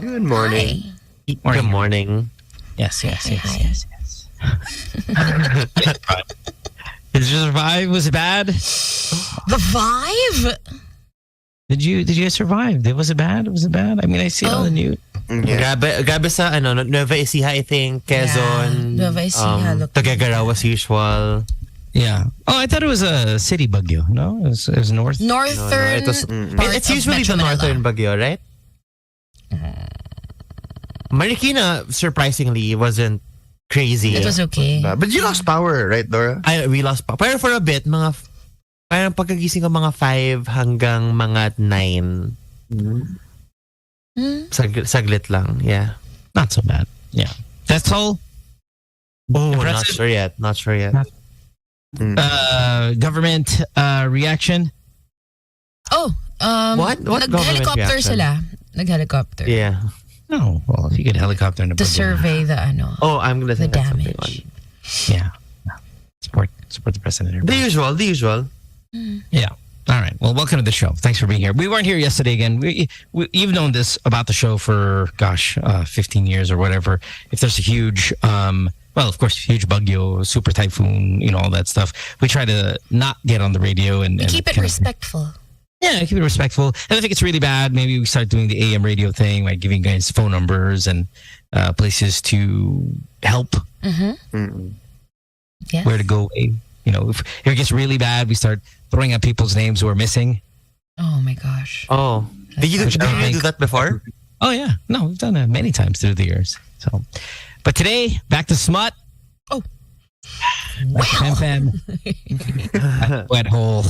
Good morning. Hi. Good morning. Yes. Hi. Did you survive? Was it bad? The Vive? Did you survive? Was it bad? I mean, I see it on the news. Yeah. Grabe sa Nueva Ecija, I think, Quezon. Yeah, Nueva Ecija, look. Tagagaraw as usual. Yeah. Oh, I thought it was a city bagyo. No, it was north. Northern. It's usually the northern Baguio, right? Marikina, surprisingly, wasn't crazy. It was okay. But you lost power, right, Dora? We lost power. Pero for a bit, parang pagkagising ko mga 5 hanggang mga 9. Saglit lang, yeah. Not so bad. Yeah. That's all. Oh, not Impressive. sure yet. Government reaction. Oh, What government nag-helicopter reaction? sila. Nag-helicopter. Yeah. No. Well, if you get a helicopter in a To bagyo. survey the Oh, I'm gonna the say that's something damage. Yeah. Support the president. The usual. Yeah. All right. Well, welcome to the show. Thanks for being here. We weren't here yesterday again. You've known this about the show for 15 years or whatever. If there's a huge, of course, huge bagyo, super typhoon, all that stuff, we try to not get on the radio and keep it respectful. Yeah, keep it respectful. And if it gets really bad, maybe we start doing the AM radio thing, like giving guys phone numbers and places to help. Yes. Where to go. If it gets really bad, we start throwing out people's names who are missing. Oh my gosh. Oh. Did you do that before? Oh yeah. No, we've done that many times through the years. So, but today, back to smut. Oh. Back to Pam. Wet hole.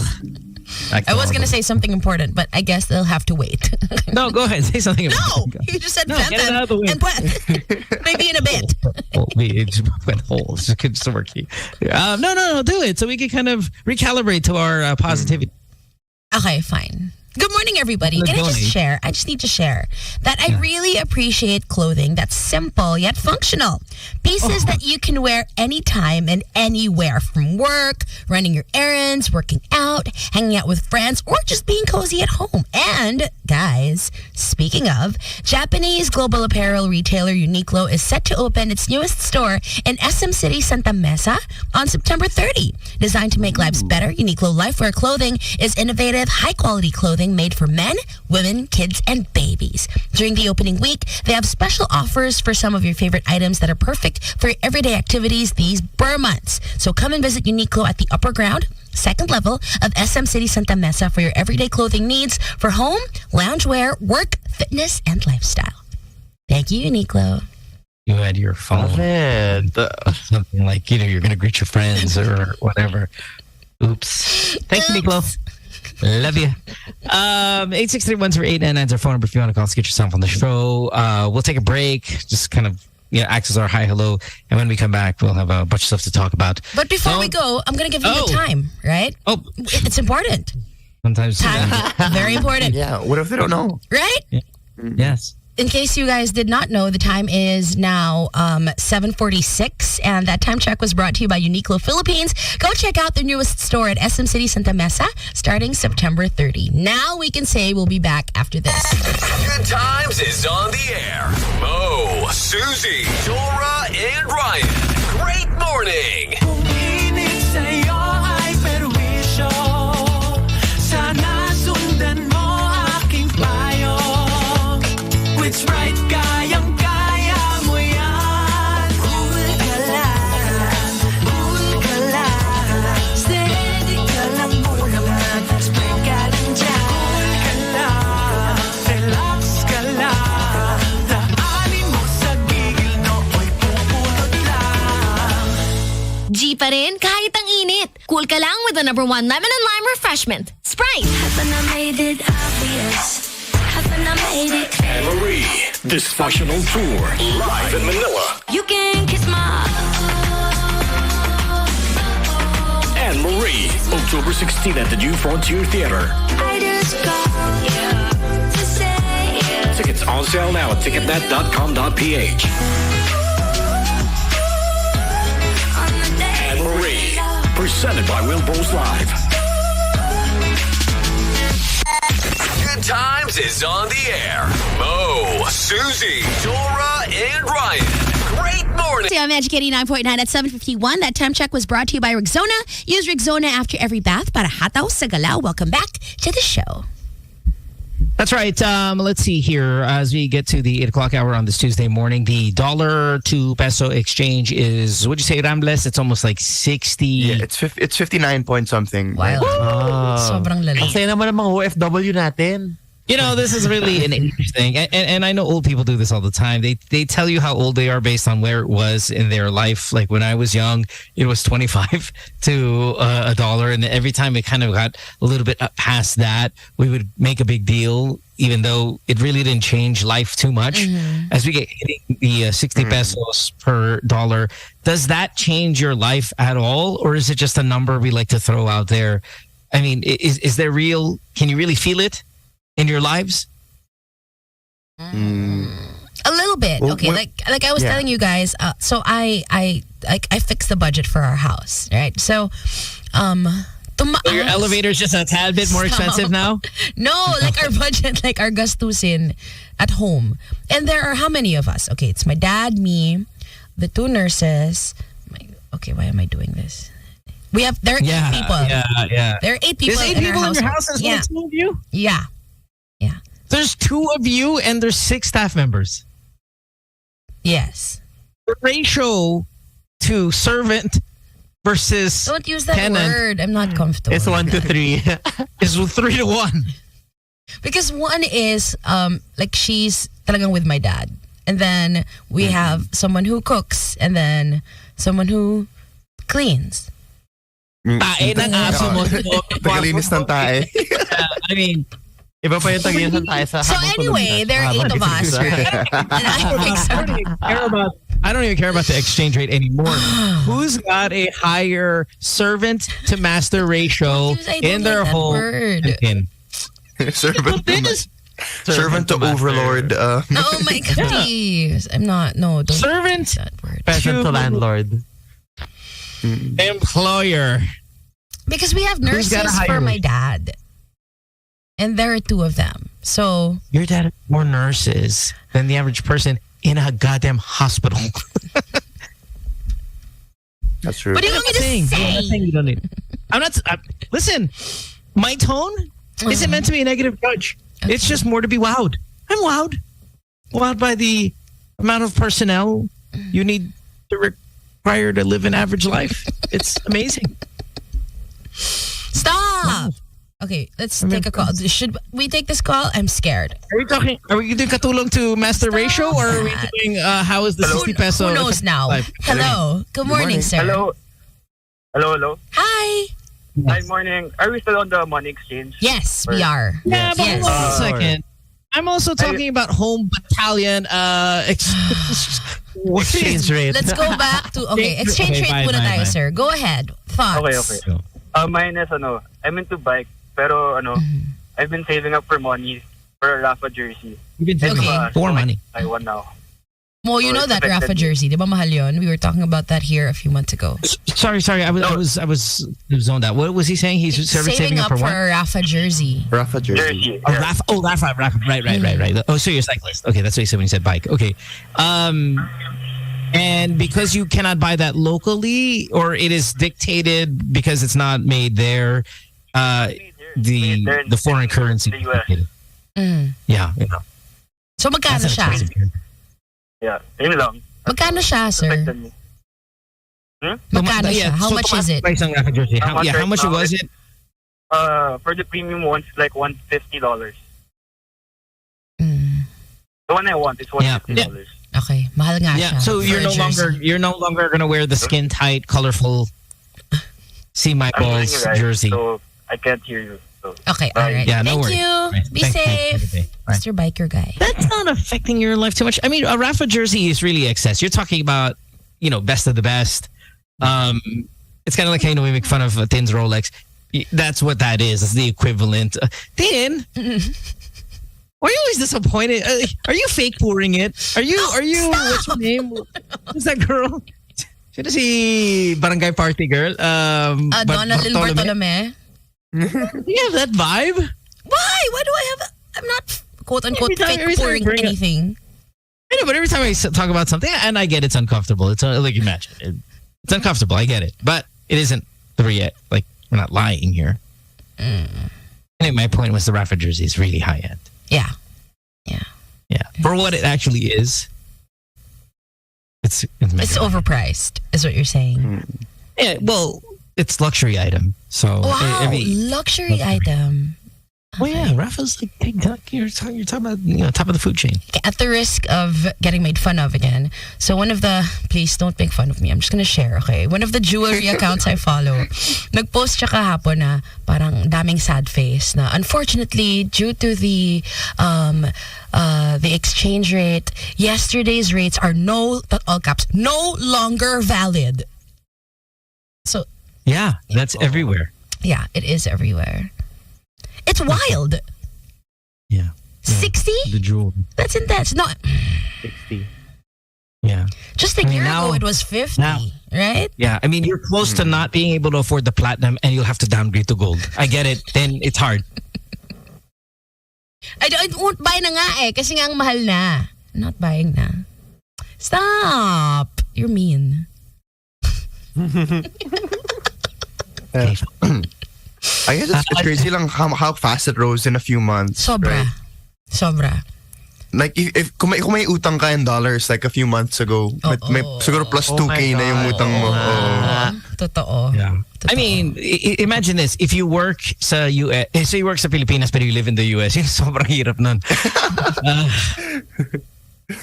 I was going to say something important, but I guess they'll have to wait. No, go ahead. Say something No, important. you just said No, get it out of the way. and what? Maybe in a bit. It's wet hole. It's good working. No, do it so we can kind of recalibrate to our positivity. Okay, fine. Good morning, everybody. Can I just share? I just need to share that I really appreciate clothing that's simple yet functional. Pieces that you can wear anytime and anywhere, from work, running your errands, working out, hanging out with friends, or just being cozy at home. And, guys, speaking of, Japanese global apparel retailer Uniqlo is set to open its newest store in SM City, Santa Mesa on September 30. Designed to make lives better, Uniqlo Lifewear clothing is innovative, high-quality clothing made for men, women, kids, and babies. During the opening week, they have special offers for some of your favorite items that are perfect for your everyday activities these Burr months. So come and visit Uniqlo at the upper ground, second level of SM City Santa Mesa for your everyday clothing needs for home, loungewear, work, fitness, and lifestyle. Thank you, Uniqlo. You had your phone. Something like, you're going to greet your friends or whatever. Oops. Thanks, Uniqlo. Love you. 863-108-99 is our phone number if you want to call us, get yourself on the show. We'll take a break, just kind of access our hi, hello. And when we come back, we'll have a bunch of stuff to talk about. But before we go, I'm going to give you the time, right? Oh. It's important. Sometimes. Time, very important. Yeah, what if they don't know? Right? Yeah. Yes. In case you guys did not know, the time is now 7:46, and that time check was brought to you by Uniqlo Philippines. Go check out their newest store at SM City Santa Mesa starting September 30. Now we can say we'll be back after this. Good Times is on the air. Mo, Susie, Dora, and Ryan. Great morning. It's right, kayang-kaya mo yan. Cool ka lang. Steady ka lang, ulangan. Spread ka lang dyan. Cool ka lang. Relax ka lang. Daanin mo sa gigil, nooy pupulot lang. G pa rin kahit ang init. Cool ka lang with the #1 lemon and lime refreshment. Sprite. Haven't I made it obvious? Haven't I made it clear? Anne-Marie, Dysfunctional Tour, live in Manila. You can kiss my Anne-Marie, October 16 at the New Frontier Theater. I just called you to say Tickets on sale now at ticketnet.com.ph. on the day. Anne-Marie, presented by Wilbur's Live. Good Times is on the air. Mo, Susie, Dora, and Ryan. Great morning. So I'm Magic 89.9 at 7:51. That time check was brought to you by Rexona. Use Rexona after every bath para hataw sa galaw. Welcome back to the show. That's right. Let's see here. As we get to the 8 o'clock hour on this Tuesday morning, the dollar to peso exchange is, what'd you say, Rambles? It's almost like 60. Yeah, it's 59 point something. Wild. Sobrang lali. Ang saya naman ng mga OFW natin. You know, this is really an age thing. And I know old people do this all the time. They tell you how old they are based on where it was in their life. Like when I was young, it was 25 to a dollar. And every time it kind of got a little bit up past that, we would make a big deal, even though it really didn't change life too much. As we get hitting the 60 pesos per dollar, does that change your life at all? Or is it just a number we like to throw out there? I mean, is there real, can you really feel it in your lives? A little bit. Well, Okay, like I was telling you guys, so I fixed the budget for our house, right? So So your elevator's just a tad bit more expensive now? No, like our budget, like our gastusin at home. And there are how many of us? Okay, it's my dad, me, the two nurses. Okay, why am I doing this? There are 8 people. Yeah. There are 8 people There's 8 in people our in your house. house. There's 2 of you? Yeah. There's 2 of you and there's 6 staff members. Yes. The ratio to servant versus Don't use that tenant word. I'm not comfortable. It's 1 to 3. is 3 to 1. Because one is like she's talagang with my dad. And then we have someone who cooks and then someone who cleans. Tae ng aso mo. Tagalinis ng tae. I mean, Iba pa yung tagiyan tayo sa So anyway, there are 8 of us, right? And I fix I don't even care about the exchange rate anymore. Who's got a higher servant to master ratio in their home? Servant to overlord. Oh my God, please. I'm not, no. Don't Servant use that word. Peasant to landlord. employer. Because we have nurses for my dad. And there are 2 of them. So Your dad has more nurses than the average person in a goddamn hospital. That's true. what do you want me to I'm not say? saying you don't need. Listen, my tone isn't meant to be a negative judge. Okay. It's just more to be wowed. I'm wowed. Wowed by the amount of personnel you need to require to live an average life. It's amazing. Stop. Okay, let's take a call. Should we take this call? I'm scared. Are we doing katulong to master Stop ratio, or are we that. doing how is the 60 peso? Who knows now? life? Hello. Good morning, sir. Hello. Hello. Hi. Hi, morning. Are we still on the money exchange? Yes, we are. Yeah, but Yes. hold on a second. I'm also talking about home battalion Exchange rate. Let's go back to, exchange Okay, rate muna bye. tayo, sir. Go ahead. Thoughts? Okay. Mine is, I'm into bike, pero, I've been saving up for money for a Rafa jersey. You've been Okay. taking more money. I won now. Mo, you know that Rafa jersey, di ba mahal yun? We were talking about that here a few months ago. Sorry. I was zoned out. What was he saying? He's saving up for what? a Rafa jersey. Rafa jersey. Jersey. Oh, yeah. Rafa. Right. Oh, so you're a cyclist. Okay, that's what he said when he said bike. Okay. And because you cannot buy that locally, or it is dictated because it's not made there, the foreign currency. The US. Yeah. So magkano That's siya? expensive. Yeah, yun lang. Magkano siya, sir? Affected me. Magkano siya? How much is it? Price ng Rafa jersey. How much was it? For the premium ones, like $150. Mm. The one I want is $150. Okay, mahal nga siya. So for you're a jersey. no longer gonna wear the skin tight, colorful see my I'm hearing balls you, right? jersey. So I can't hear you. So Okay, Bye. all right. Yeah, no Thank worries. you. Right. Be Thanks. safe. Right. Mr. Biker Guy. That's not affecting your life too much. I mean, a Rafa jersey is really excess. You're talking about, best of the best. It's kind of like how we make fun of Tin's Rolex. That's what that is. It's the equivalent. Tin, why are you always disappointed? Are you fake pouring it? Are you? What's her name? Who's that girl? Sino si Barangay Party Girl? Donna Lil Bartolome. Do you have that vibe? Why? Why do I have I'm not quote unquote Every time fake I pouring bring it- anything. I know, but every time I talk about something, and I get it's uncomfortable. It's like, imagine. It's uncomfortable. I get it. But it isn't like, we're not lying here. I think my point was the Rafa jersey is really high end. Yeah. Yeah. For what it actually is, it's overpriced, is what you're saying. Yeah, well, it's luxury item. So Wow, luxury item. Well, yeah, Rafa's like, you're talking about top of the food chain. At the risk of getting made fun of again, so please don't make fun of me. I'm just gonna share, okay? One of the jewelry accounts I follow, nagpost siya kahapon na parang daming sad face na unfortunately due to the exchange rate, yesterday's rates are all caps, no longer valid. So yeah, that's everywhere. Yeah, it is everywhere. It's wild. Yeah. 60? The jewel. That's intense. No, 60. Yeah. just a year ago it was 50, right? Yeah, I mean, you're close to not being able to afford the platinum and you'll have to downgrade to gold. I get it. Then it's hard. I won't buy na nga kasi nga ang mahal na. Not buying na. Stop. You're mean. I guess it's crazy lang how fast it rose in a few months. Sobra. Right? Sobra. Like if kung may utang ka in dollars like a few months ago, may siguro plus 2K na yung utang mo. Totoo. Yeah. Totoo. I mean, imagine this. If you work sa US, so you work sa Pilipinas but you live in the US, yun sobrang hirap nun.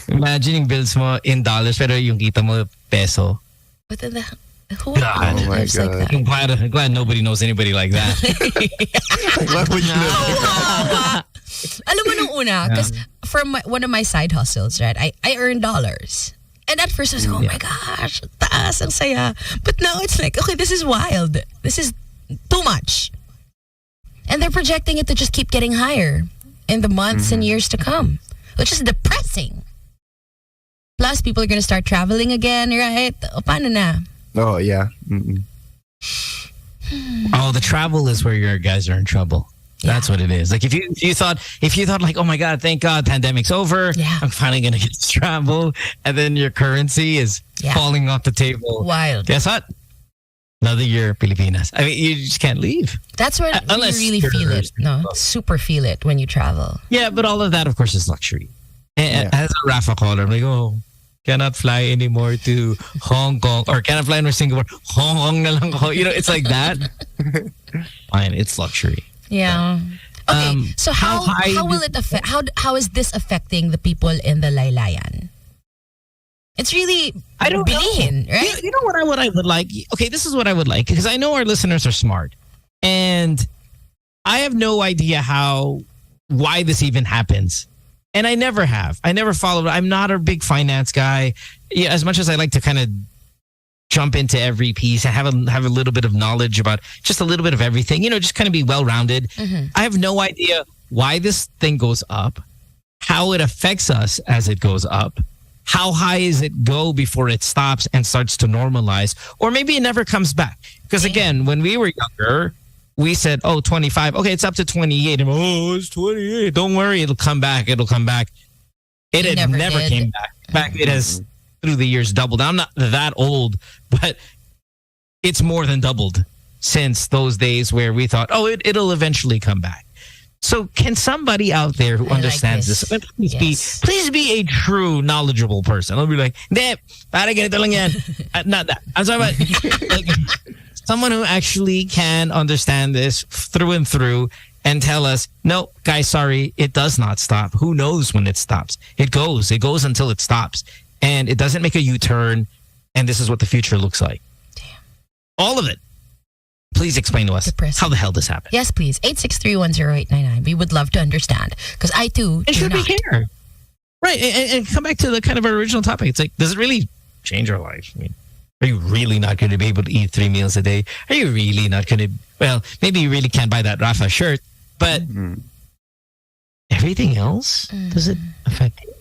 Imagine yung bills mo in dollars pero yung kita mo peso. But then who God. lives like that? I'm glad nobody knows anybody like that. Why would you know? Alam mo nung una, because from one of my side hustles, right, I earn dollars. And at first I was like, oh my gosh, taas, ang saya. But now it's like, okay, this is wild. This is too much. And they're projecting it to just keep getting higher in the months and years to come, which is depressing. Plus, people are going to start traveling again, right? O, paano na? Oh yeah. Oh, the travel is where your guys are in trouble. That's what it is. Like if you thought like, oh my God, thank God pandemic's over. Yeah. I'm finally gonna get to travel, and then your currency is falling off the table. Wild. Guess what? Another year, Pilipinas. I mean, you just can't leave. That's where you really feel it. No, super feel it when you travel. Yeah, but all of that, of course, is luxury. And as a Rafa caller, I'm like, oh, cannot fly anymore to Hong Kong or cannot fly to Singapore. Hong Kong na lang ako. You know, it's like that. Fine, it's luxury. Yeah. Okay. So how will it affect? How is this affecting the people in the Laylayan? It's really bilihin, right? You know what I would like? Okay, this is what I would like because I know our listeners are smart, and I have no idea why this even happens. And I never have. I never followed. I'm not a big finance guy. Yeah, as much as I like to kind of jump into every piece and have a little bit of knowledge about just a little bit of everything, you know, just kind of be well-rounded. I have no idea why this thing goes up, how it affects us as it goes up, how high does it go before it stops and starts to normalize, or maybe it never comes back. Because again, when we were younger, we said, oh, 25. Okay, it's up to 28. And, oh, it's 28. Don't worry, it'll come back. It'll come back. It had never came back. In fact, it has through the years doubled. I'm not that old, but it's more than doubled since those days where we thought, oh, it'll eventually come back. So can somebody out there who understands this, please be a true knowledgeable person. I'll be like, hindi, para ganito lang yan. Not that. I'm sorry about like, someone who actually can understand this through and through and tell us, no, guys, sorry, it does not stop. Who knows when it stops? It goes until it stops. And it doesn't make a U-turn. And this is what the future looks like. Damn. All of it. Please explain to us how the hell this happened. Yes, please. 863-10899. We would love to understand. Because I too and should we care? Right. And come back to the kind of our original topic. It's like, does it really change our life? I mean, are you really not going to be able to eat 3 meals a day? Are you really not going to... Well, maybe you really can't buy that Rafa shirt, but everything else, does it affect you?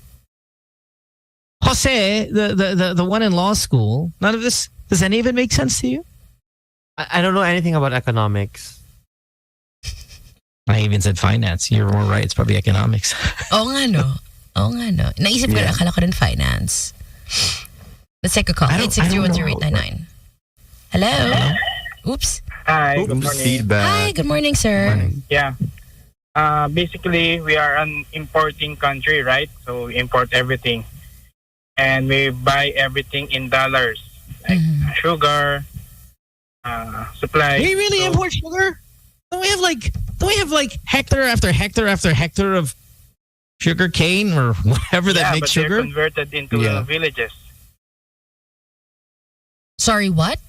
Jose, the one in law school, none of this, does any of it make sense to you? I don't know anything about economics. I even said finance. You're more right. It's probably economics. Oo nga, no? Naisip ko, akala ko rin finance. Let's take a call. 863-10899. Hello? Oops. Hi, good morning. Feedback. Hi, good morning, sir. Yeah. Basically, we are an importing country, right? So we import everything. And we buy everything in dollars. Like sugar, supplies. We really import sugar? Don't we have like hectare after hectare after hectare of sugar cane or whatever that makes but sugar? they're converted into villages. Sorry, what?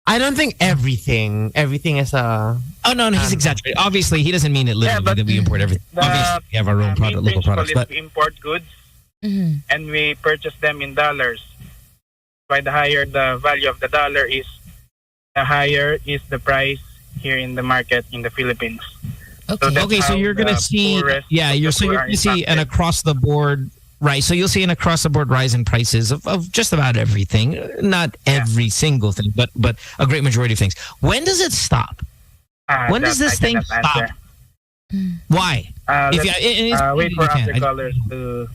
I don't think everything is a... Oh, no, he's exaggerating. Obviously, he doesn't mean it literally that we import everything. Obviously, we have our own product, local products. But we import goods and we purchase them in dollars. Why the higher the value of the dollar is, the higher is the price here in the market in the Philippines. Okay. So you're going to see... Yeah, you're going to see an across-the-board... Right, so you'll see an across-the-board rise in prices of just about everything. Not every single thing, but a great majority of things. When does it stop? When does this thing stop? Why? Wait for other callers to...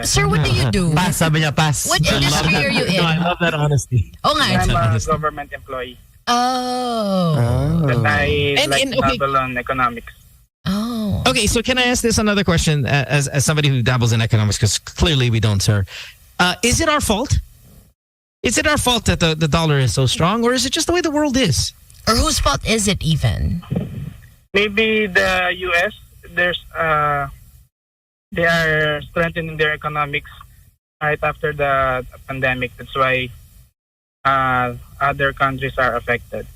Sir, what do you do? Pass, sabi niya, pass. What industry are you in? No, I love that honesty. Oh, nga. I'm a government employee. Oh. But I dabble on economics. Oh. Okay, so can I ask this another question as somebody who dabbles in economics, because clearly we don't, sir. Is it our fault? Is it our fault that the dollar is so strong, or is it just the way the world is? Or whose fault is it even? Maybe the U.S., they are strengthening their economics right after the pandemic. That's why other countries are affected.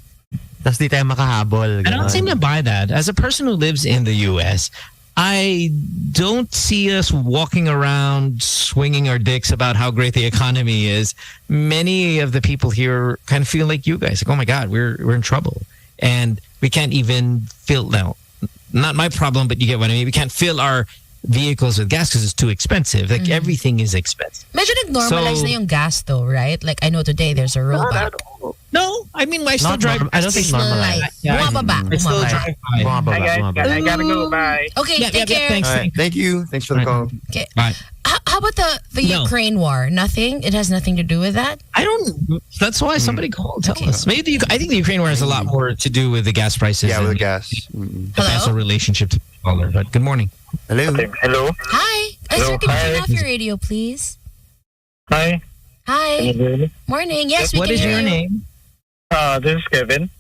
Tapos di tayo makahabol. I don't seem to buy that. As a person who lives in the U.S., I don't see us walking around swinging our dicks about how great the economy is. Many of the people here kind of feel like you guys. Like, oh my God, we're in trouble. And we can't even fill, now, not my problem, but you get what I mean. We can't fill our vehicles with gas because it's too expensive. Like, everything is expensive. Medyo nag-normalize na yung gas though, right? Like, I know today there's a rollback. No, I mean, I still drive. I don't think normalized. Bumababa. I still drive by. Hi guys, I gotta go. Bye. Okay, take care. Thanks. All right, thank you. Thanks for the call. Okay. Bye. How about the Ukraine war? Nothing? It has nothing to do with that? I don't. That's why somebody called. Tell us. Maybe I think the Ukraine war has a lot more to do with the gas prices. Yeah, with and the gas. the financial relationship to the dollar. But good morning. Hello. Hello. Hi. Sir, can you turn off your radio, please? Hi. Hi. Can you hear me? Morning. Yes, we What can is hear your you. name? This is Kevin.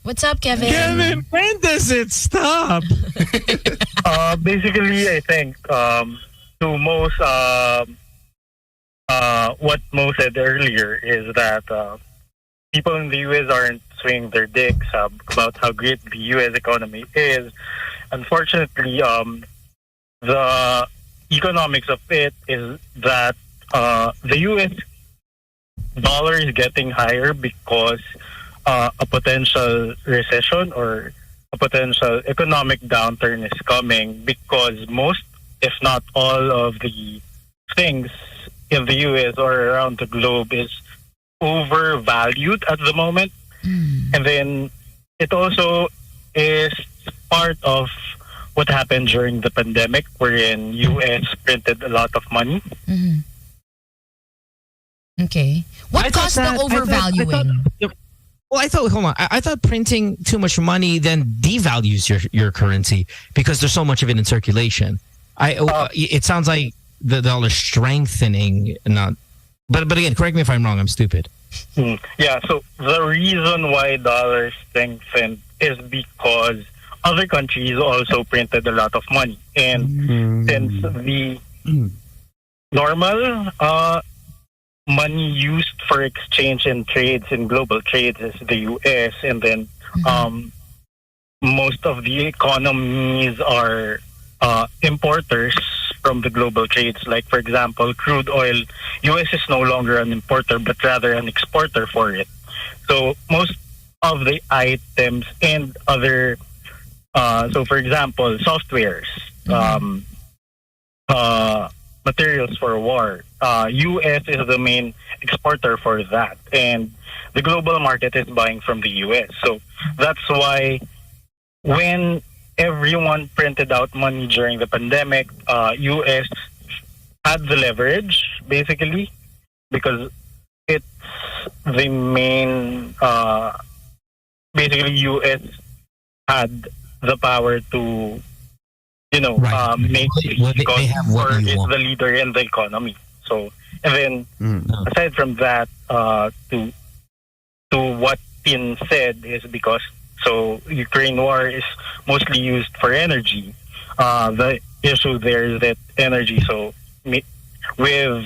What's up, Kevin? Kevin, when does it stop? Basically, I think to most what Mo said earlier is that people in the U.S. aren't swinging their dicks about how great the U.S. economy is. Unfortunately, the economics of it is that the U.S. dollar is getting higher because a potential recession or a potential economic downturn is coming, because most, if not all, of the things in the U.S. or around the globe is overvalued at the moment. And then it also is part of what happened during the pandemic, wherein U.S. printed a lot of money. Okay. What caused the overvaluing? Hold on. I thought printing too much money then devalues your currency because there's so much of it in circulation. It sounds like the dollar strengthening, not. But again, correct me if I'm wrong. I'm stupid. Yeah. So the reason why dollar strengthened is because other countries also printed a lot of money, and since the normal money used for exchange and trades in global trades is the U.S., and then most of the economies are importers from the global trades. Like, for example, crude oil, U.S. is no longer an importer, but rather an exporter for it. So most of the items and other, so for example, softwares, materials for war, U.S. is the main exporter for that, and the global market is buying from the U.S. So that's why when everyone printed out money during the pandemic. US had the leverage basically because it's the main. Basically, US had the power to, Right. make They have what or you is want. the leader in the economy. So, and then aside from that, to what Tin said is because Ukraine war is mostly used for energy. The issue there is that energy. So with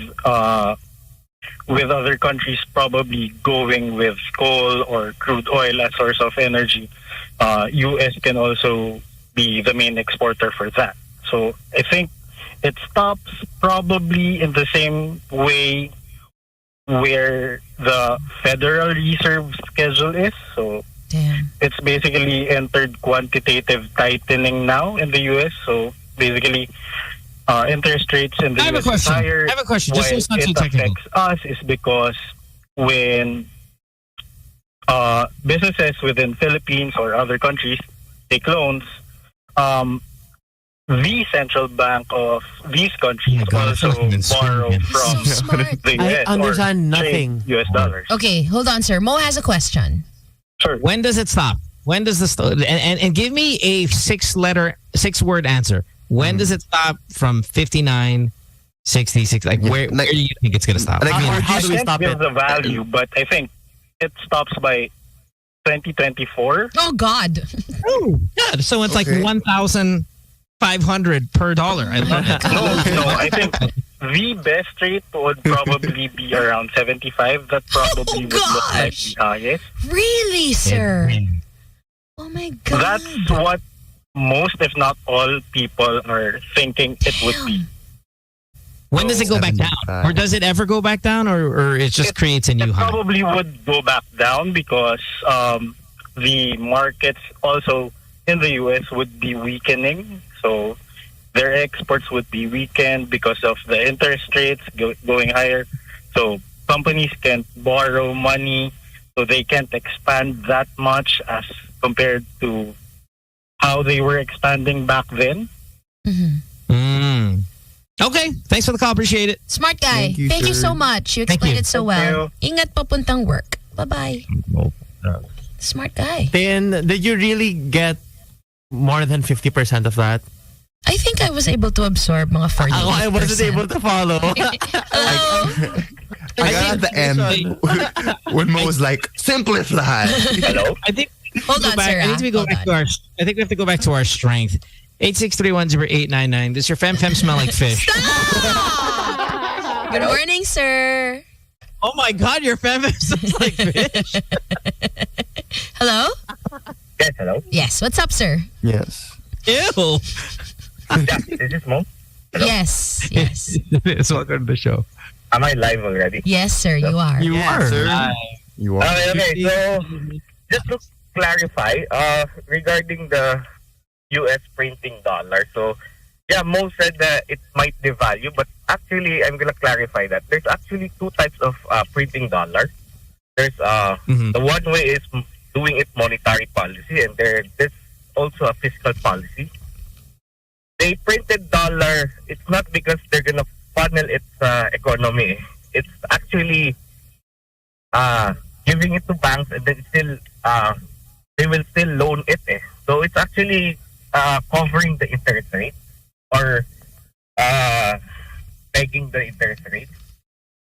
other countries probably going with coal or crude oil as source of energy, U.S. can also be the main exporter for that. So I think it stops probably in the same way where the Federal Reserve schedule is. So it's basically entered quantitative tightening now in the U.S. So basically, interest rates in the I have a US question. is higher. I have a question, just so Why it's not too it technical. affects us is because when businesses within Philippines or other countries take loans, the central bank of these countries also borrow from So smart. the US I understand or trade nothing. US dollars. Okay, hold on, sir. Mo has a question. Sure. When does it stop? When does this and give me a 6-word answer. When does it stop from 59, 66? Like where do you think it's gonna stop? Like, How do we I can't stop give it? the value, but I think it stops by 2024. Oh, God. Oh, good. So it's like 1,500 per dollar. I love it. No, I think the best rate would probably be around 75. That probably would look like gosh. the highest. Really, sir? Oh, my God. That's what most, if not all, people are thinking it would be. When does it go back down? 75. Or does it ever go back down? Or it just creates a new It high? probably would go back down because the markets also in the US would be weakening. So their exports would be weakened because of the interest rates going higher. So companies can't borrow money, so they can't expand that much as compared to how they were expanding back then. Okay. Thanks for the call. Appreciate it. Smart guy. Thank you, sir. so much. You Thank explained you. it so Thank well. Ingat papuntang work. Bye-bye. Smart guy. Then, did you really get more than 50% of that? I think I was able to absorb mga 40. I wasn't able to follow. Hello? I got at the end when Mo was like, simplify. Hello? I think Hold on, sir. I think we go Hold back on. to our. I think we have to go back to our strength. 863100899. Does your fem smell like fish? Good morning, sir. Oh my God, your fem smells like fish. Hello? Yes, hello? Yes. What's up, sir? Yes. Ew. Yeah, is this Mo? Yes. Yes. It's welcome to the show. Am I live already? Yes, sir. You are. You Yeah, are. sir. You are. Okay. So, just to clarify, regarding the U.S. printing dollar. So, yeah, Mo said that it might devalue, but actually, I'm gonna clarify that. There's actually two types of printing dollar. There's the one way is doing it monetary policy, and there's also a fiscal policy. They printed dollar. It's not because they're gonna funnel its economy. It's actually giving it to banks, and then still they will still loan it. So it's actually covering the interest rate or pegging the interest rate.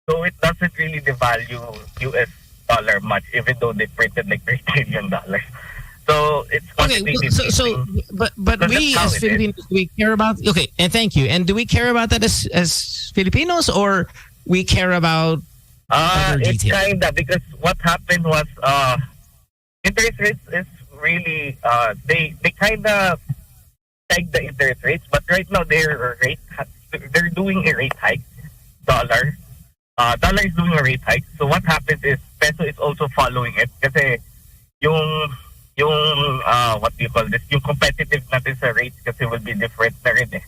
So it doesn't really devalue U.S. dollar much, even though they printed like $3 trillion. So it's Okay, quantitative so easing. but So we that's how as it is. Filipinos, do we care about? Okay, and thank you. And do we care about that as Filipinos, or we care about other It's details? kinda because what happened was interest rates is really they kinda peg the interest rates, but right now they're doing a rate hike. Dollar is doing a rate hike. So what happens is peso is also following it kasi yung what do you call this? Yung competitive natin sa rates kasi will be different na rin eh.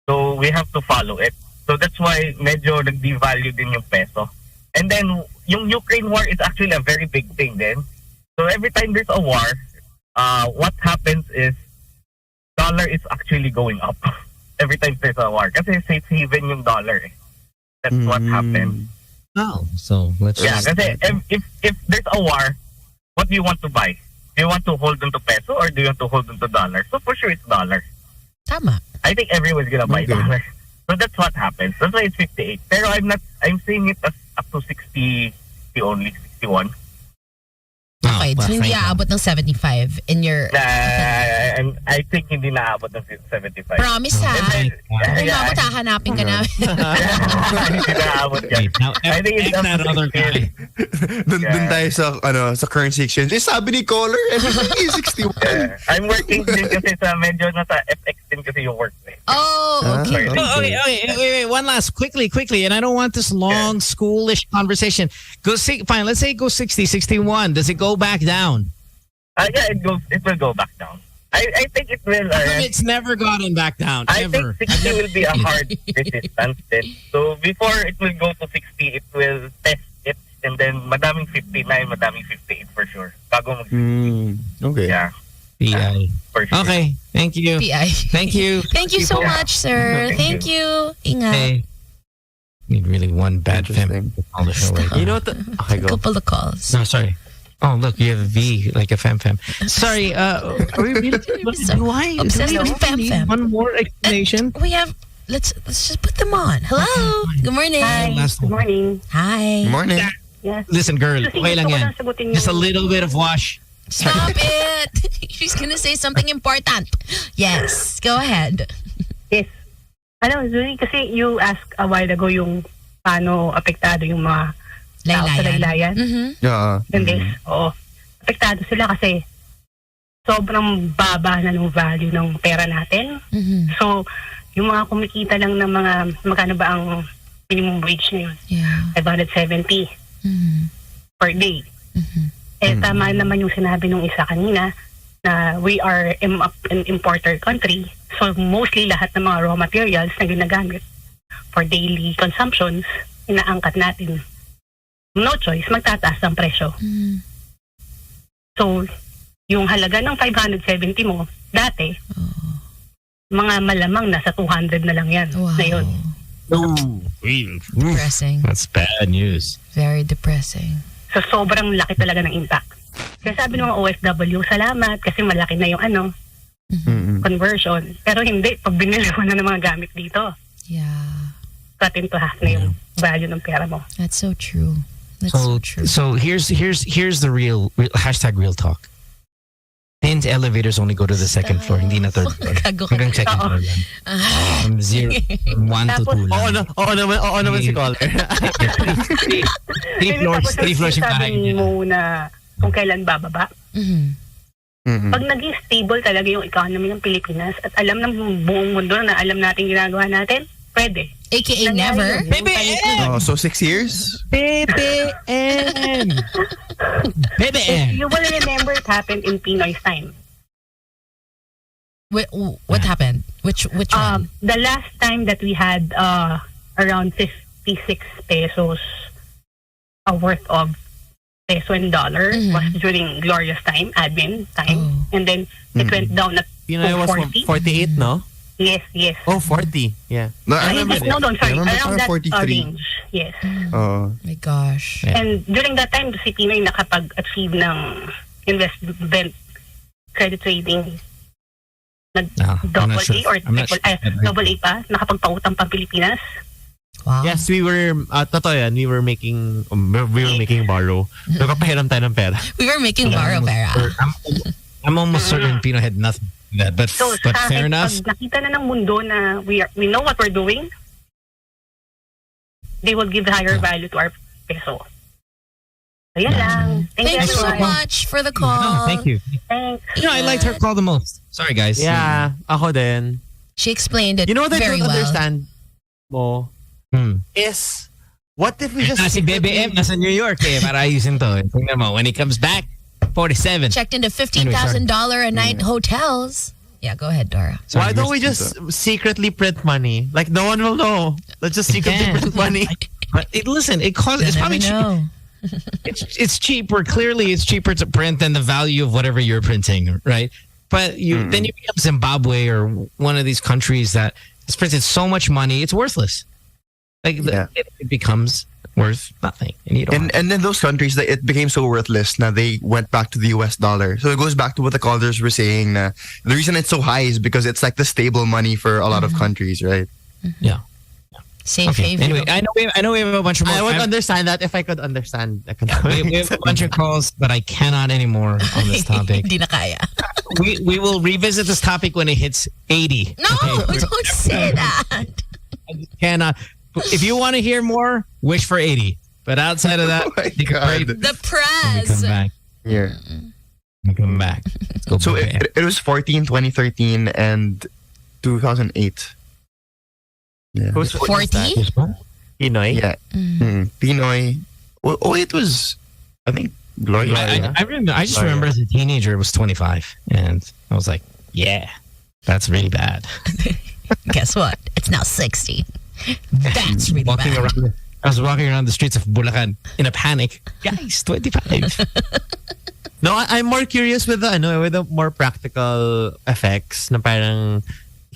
So we have to follow it. So that's why medyo nag-devalue din yung peso. And then yung Ukraine war is actually a very big thing then. So every time there's a war, what happens is dollar is actually going up every time there's a war. Kasi safe haven yung dollar. That's what happened. Oh, so let's Yeah, kasi if there's a war, what do you want to buy? Do you want to hold on to peso or do you want to hold on to dollar? So for sure it's dollar. Tama. I think everyone's gonna buy dollar. So that's what happens. That's why it's 58. Pero I'm saying it as up to 60 only, 61. Okay, so hindi aabot ng 75 in your... I think hindi naabot ng 75. Promise ha? Kung umabot, hahanapin ka namin. Hindi naabot yan. I think it's that other guy. Dun tayo sa currency exchange. Sabi ni caller, everything is 61. I'm working din kasi sa medyo nasa FX din kasi yung work. Oh, okay. Wait. One last, quickly, and I don't want this long schoolish conversation. Fine, let's say it goes 60, 61. Does it go back down? Yeah, it will go back down. I think it will. It's never gotten back down, ever. I think 60 will be a hard resistance then. So before it will go to 60, it will test it, and then madaming 59, madaming 58 for sure. Bago mag Okay. Yeah. PI. For sure. Okay, thank you. PI. Thank you. Thank you so much, sir. Thank you. Ingat. Hey. Need really one bad femme to call the show right You know now. what? Okay, go. Couple of calls. No, sorry. Oh, look, you have a V, like a femme. Sorry, are we really... Do I Obsessed with femme. One more explanation? We have... Let's just put them on. Hello. Good morning. Hi. Good morning. Hi. Good morning. Yes. Listen, girl, okay lang yan. Just a little bit of wash. Stop it. She's gonna say something important. Yes. Go ahead. Yes. Zuri, kasi you asked a while ago yung paano apektado yung mga tao sa laylayan. Yeah. Hindi. Oo. Apektado sila kasi sobrang baba na ng value ng pera natin. So, yung mga kumikita lang ng mga, magkano ba ang minimum wage na yun? Yeah. 570 per day. Tama naman yung sinabi nung isa kanina na we are an importer country. So, mostly lahat ng mga raw materials na ginagamit for daily consumptions, inaangkat natin. No choice, magtataas ang presyo. So, yung halaga ng 570 mo, dati, mga malamang nasa 200 na lang yan. Wow. Ngayon. Depressing. That's bad news. Very depressing. So, sobrang laki talaga ng impact. Kaya sabi ng mga OFW, salamat kasi malaki na yung conversion. Pero hindi, pag binili mo na ng mga gamit dito. Yeah. Cut into half na yung value ng pera mo. That's so true. That's so true. So here's the real hashtag real talk. Since elevators only go to the second floor, hindi na third floor. Hanggang second floor lang. From 1 to 2 lang. Oo naman si caller. Three floors yung bahay niya. niya. Mo na kung kailan bababa. Pag naging stable talaga yung economy ng Pilipinas at alam ng buong mundo na alam natin ginagawa natin, pwede. AKA never. BBM! So 6 years? BBM! BBM! You will remember it happened in Pinoy's time. What happened? Which one? The last time that we had around 56 pesos worth of peso and dollar was during Gloria's time, admin time. And then it went down at Pinoy was 48, no? Yes. Oh, 40. Yeah. No, sorry. Around that 43. range. Yes. My gosh. Yeah. And during that time, si Pinoy nakapag-achieve ng investment credit rating na double A or double A pa, nakapagpautang pa Pilipinas. Wow. Yes, we were, totoo yan, we were making borrow. Nagpapahiram tayo ng pera. We were making borrow pera. I'm almost certain Pino had nothing to do that. But fair enough. Pag nakita na ng mundo na we know what we're doing, they will give higher value to our peso. So yan lang. Thank you so much for the call. No, thank you. Thanks. I liked her call the most. Sorry, guys. Yeah, ako din. She explained it You know what I very don't well. understand mo is, what if we just... Si BBM nasa New York para ayusin to. Tingnan mo, when he comes back, 47. Checked into $15,000 a night hotels. Yeah, go ahead, Dora. Why don't we just secretly print money? Like, no one will know. Let's just secretly print money. But listen, it costs. It's probably cheap. It's cheaper. Clearly, it's cheaper to print than the value of whatever you're printing, right? But then you become Zimbabwe or one of these countries that has printed so much money, it's worthless. It becomes worth nothing. And then those countries, that it became so worthless now they went back to the US dollar. So it goes back to what the callers were saying. The reason it's so high is because it's like the stable money for a lot of countries, right? Yeah. Safe haven. Anyway, I know we have a bunch of more. I would understand that if I could understand economics. We have a bunch of calls, but I cannot anymore on this topic. Hindi na kaya. We will revisit this topic when it hits 80. No, don't say that. I just cannot. If you want to hear more, wish for 80. But outside of that, the press. Come back. Yeah. Come back. Let's go. So it was 14, 2013, and 2008. Yeah. Who's 40? Pinoy? Yeah. Pinoy. Oh, it was, I think, Gloria. I remember. I just remember as a teenager, it was 25. And I was like, yeah, that's really bad. Guess what? It's now 60. That's really bad. I was walking around the streets of Bulacan in a panic. Guys, 25. No, I'm more curious with the more practical effects na parang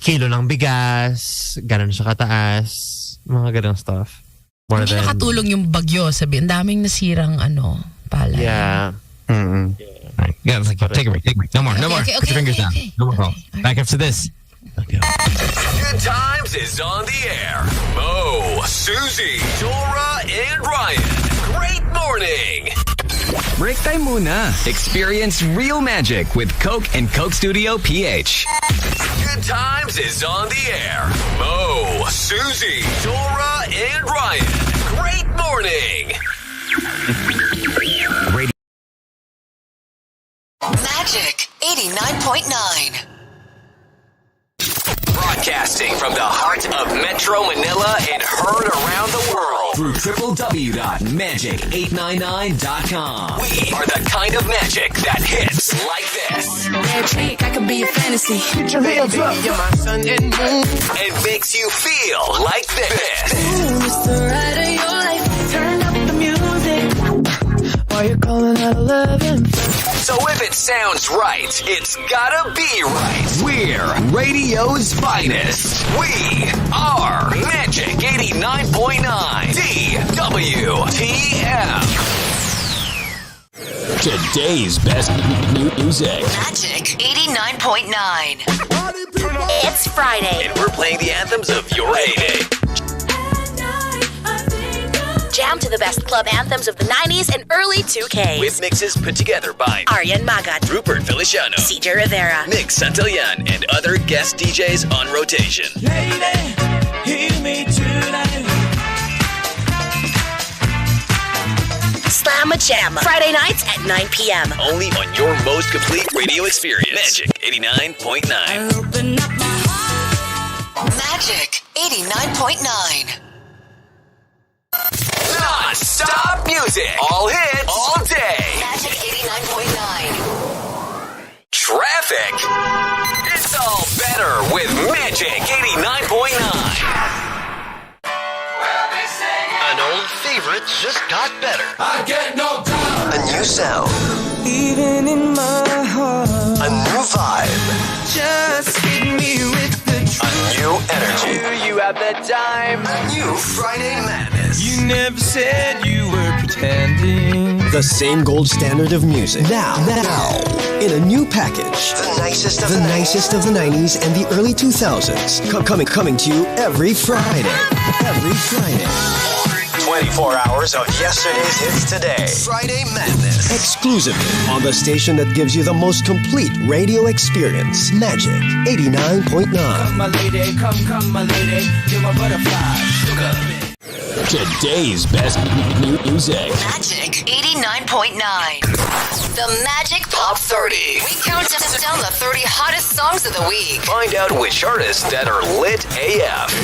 kilo ng bigas, ganun siya kataas, mga ganung stuff. Hindi nakatulong yung bagyo, sabi. Ang daming nasirang palay. Yeah. Right. Yeah, it's like, take a break. No more. Okay, Put your fingers down. No more call. Back after this. Okay. Good Times is on the air. Mo, Susie, Dora, and Ryan. Great morning. Break time muna. Experience real magic with Coke and Coke Studio PH. Good Times is on the air. Mo, Susie, Dora, and Ryan. Great morning. Magic 89.9. Broadcasting from the heart of Metro Manila and heard around the world through www.magic899.com. We are the kind of magic that hits like this. Magic, I could be a fantasy. Get your hands up. You're my sun and moon. And makes you feel like this. Ooh, it's the ride of your life. Turn up the music. While you're calling out 11. So if it sounds right, it's gotta be right. We're radio's finest. We are Magic 89.9 DWTM. Today's best music. Magic 89.9. It's Friday. And we're playing the anthems of your heyday. Jam to the best club anthems of the 90s and early 2Ks. With mixes put together by Aryan Magat, Rupert Feliciano, CJ Rivera, Nick Santillan, and other guest DJs on rotation. Lady, hear me tonight. Slam a Jam. Friday nights at 9 p.m. Only on your most complete radio experience. Magic 89.9. Open up my heart. Magic 89.9. Non-stop music. All hits. All day. Magic 89.9. Traffic. It's all better with Magic 89.9. An old favorite just got better. I get no doubt. A new sound. Even in my heart. A new vibe. Just hit me with the truth. A new energy. You have the time. A new Friday madness. You never said you were pretending. The same gold standard of music. Now, in a new package. The nicest of the 90s and the early 2000s. Coming to you every Friday. 24 hours of yesterday's hits today. Friday Madness. Exclusively on the station that gives you the most complete radio experience. Magic 89.9. Come, my lady, come, my lady. You're my butterfly, sugar. Today's best music. Magic 89.9. The Magic Pop 30. We count down the 30 hottest songs of the week. Find out which artists that are lit AF.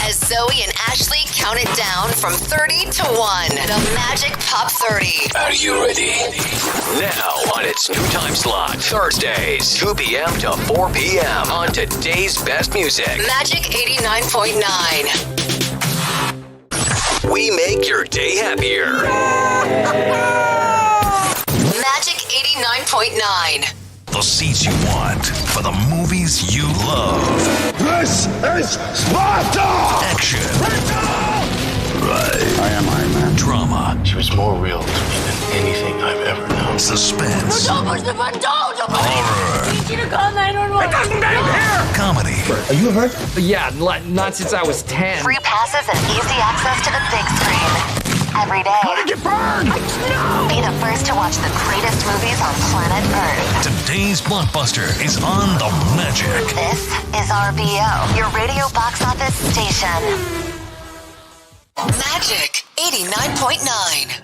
As Zoe and Ashley count it down from 30 to 1. The Magic Pop 30. Are you ready? Now on its new time slot. Thursdays, 2 p.m. to 4 p.m. on today's best music. Magic 89.9. We make your day happier. Magic 89.9. The the seats you want for the movies you love. This is Sparta! Action. Right. I am Iron Man. Drama. She was more real to me than anything I've ever known. Suspense. Horror. I need you to call 911. It doesn't end here! Comedy. Are you hurt? Yeah, not since I was 10. Free passes and easy access to the big screen. Every day. How did you burn? Be the first to watch the greatest movies on planet Earth. Today's blockbuster is on the Magic. This is RBO, your radio box office station. Magic 89.9.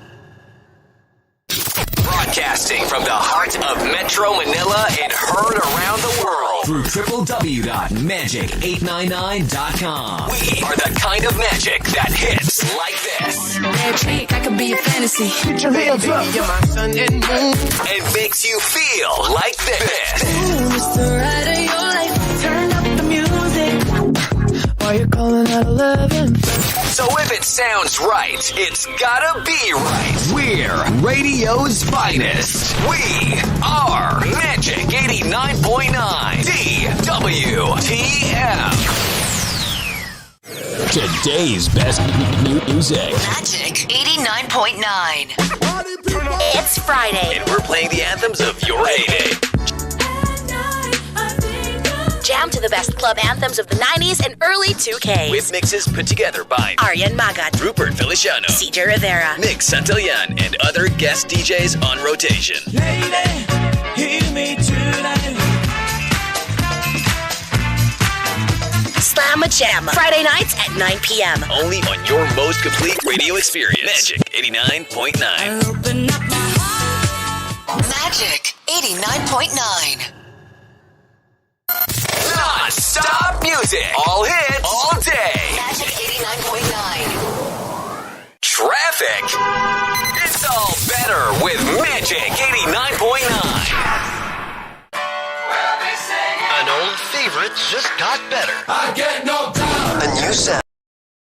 Broadcasting from the heart of Metro Manila and heard around the world through www.magic899.com. We are the kind of magic that hits like this. Magic, I could be a fantasy. Get your hands up. You're my sun and moon. And makes you feel like this. Ooh, it's the ride of your life. Turn up the music. While you're calling out 11. So if it sounds right, it's gotta be right. We're radio's finest. We are Magic 89.9 DWTM. Today's best music. Magic 89.9. It's Friday. And we're playing the anthems of your heyday. Jam to the best club anthems of the 90s and early 2K. With mixes put together by Aryan Magat, Rupert Feliciano, CJ Rivera, Nick Santillan, and other guest DJs on rotation. Lady, hear me tonight. Slamma Jamma. Friday nights at 9 p.m. Only on your most complete radio experience. Magic 89.9. Open up my heart. Magic 89.9. Non-stop music. All hits. All day. Magic 89.9. Traffic. It's all better with Magic 89.9. An old favorite just got better. I get no doubt. A new sound.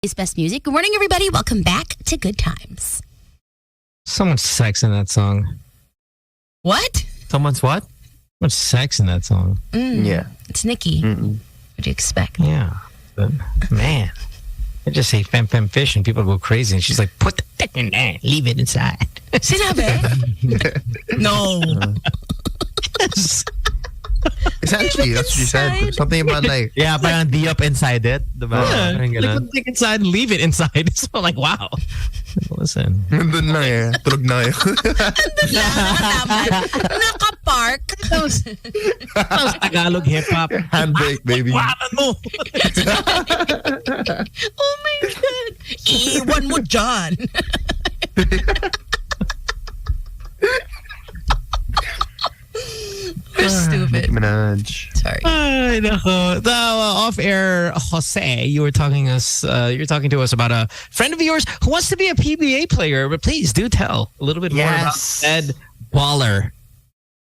It's best music. Good morning, everybody. Welcome back to Good Times. Someone's sex in that song. What? Someone's what? Much sex in that song. Yeah. It's Nikki. What do you expect? Yeah. But, man. I just say fem fish and people go crazy and she's like, put the dick in there. Leave it inside. Sinabi? No. Yes. Essentially, that's what you said. Something about like... Yeah, parang di up inside it. Diba? Yeah, Parang like ganun. put the dick inside and leave it inside. It's not like, wow. Listen. Nandun na eh. Tulog na eh. Nakapark. That was Tagalog hip-hop. Handbrake, baby. Wanan mo. Oh my God. Iwan mo dyan. We're stupid. Minaj. Sorry. Ay, nako. Off-air, Jose, you were talking to us about a friend of yours who wants to be a PBA player, but please do tell a little bit more about said baller.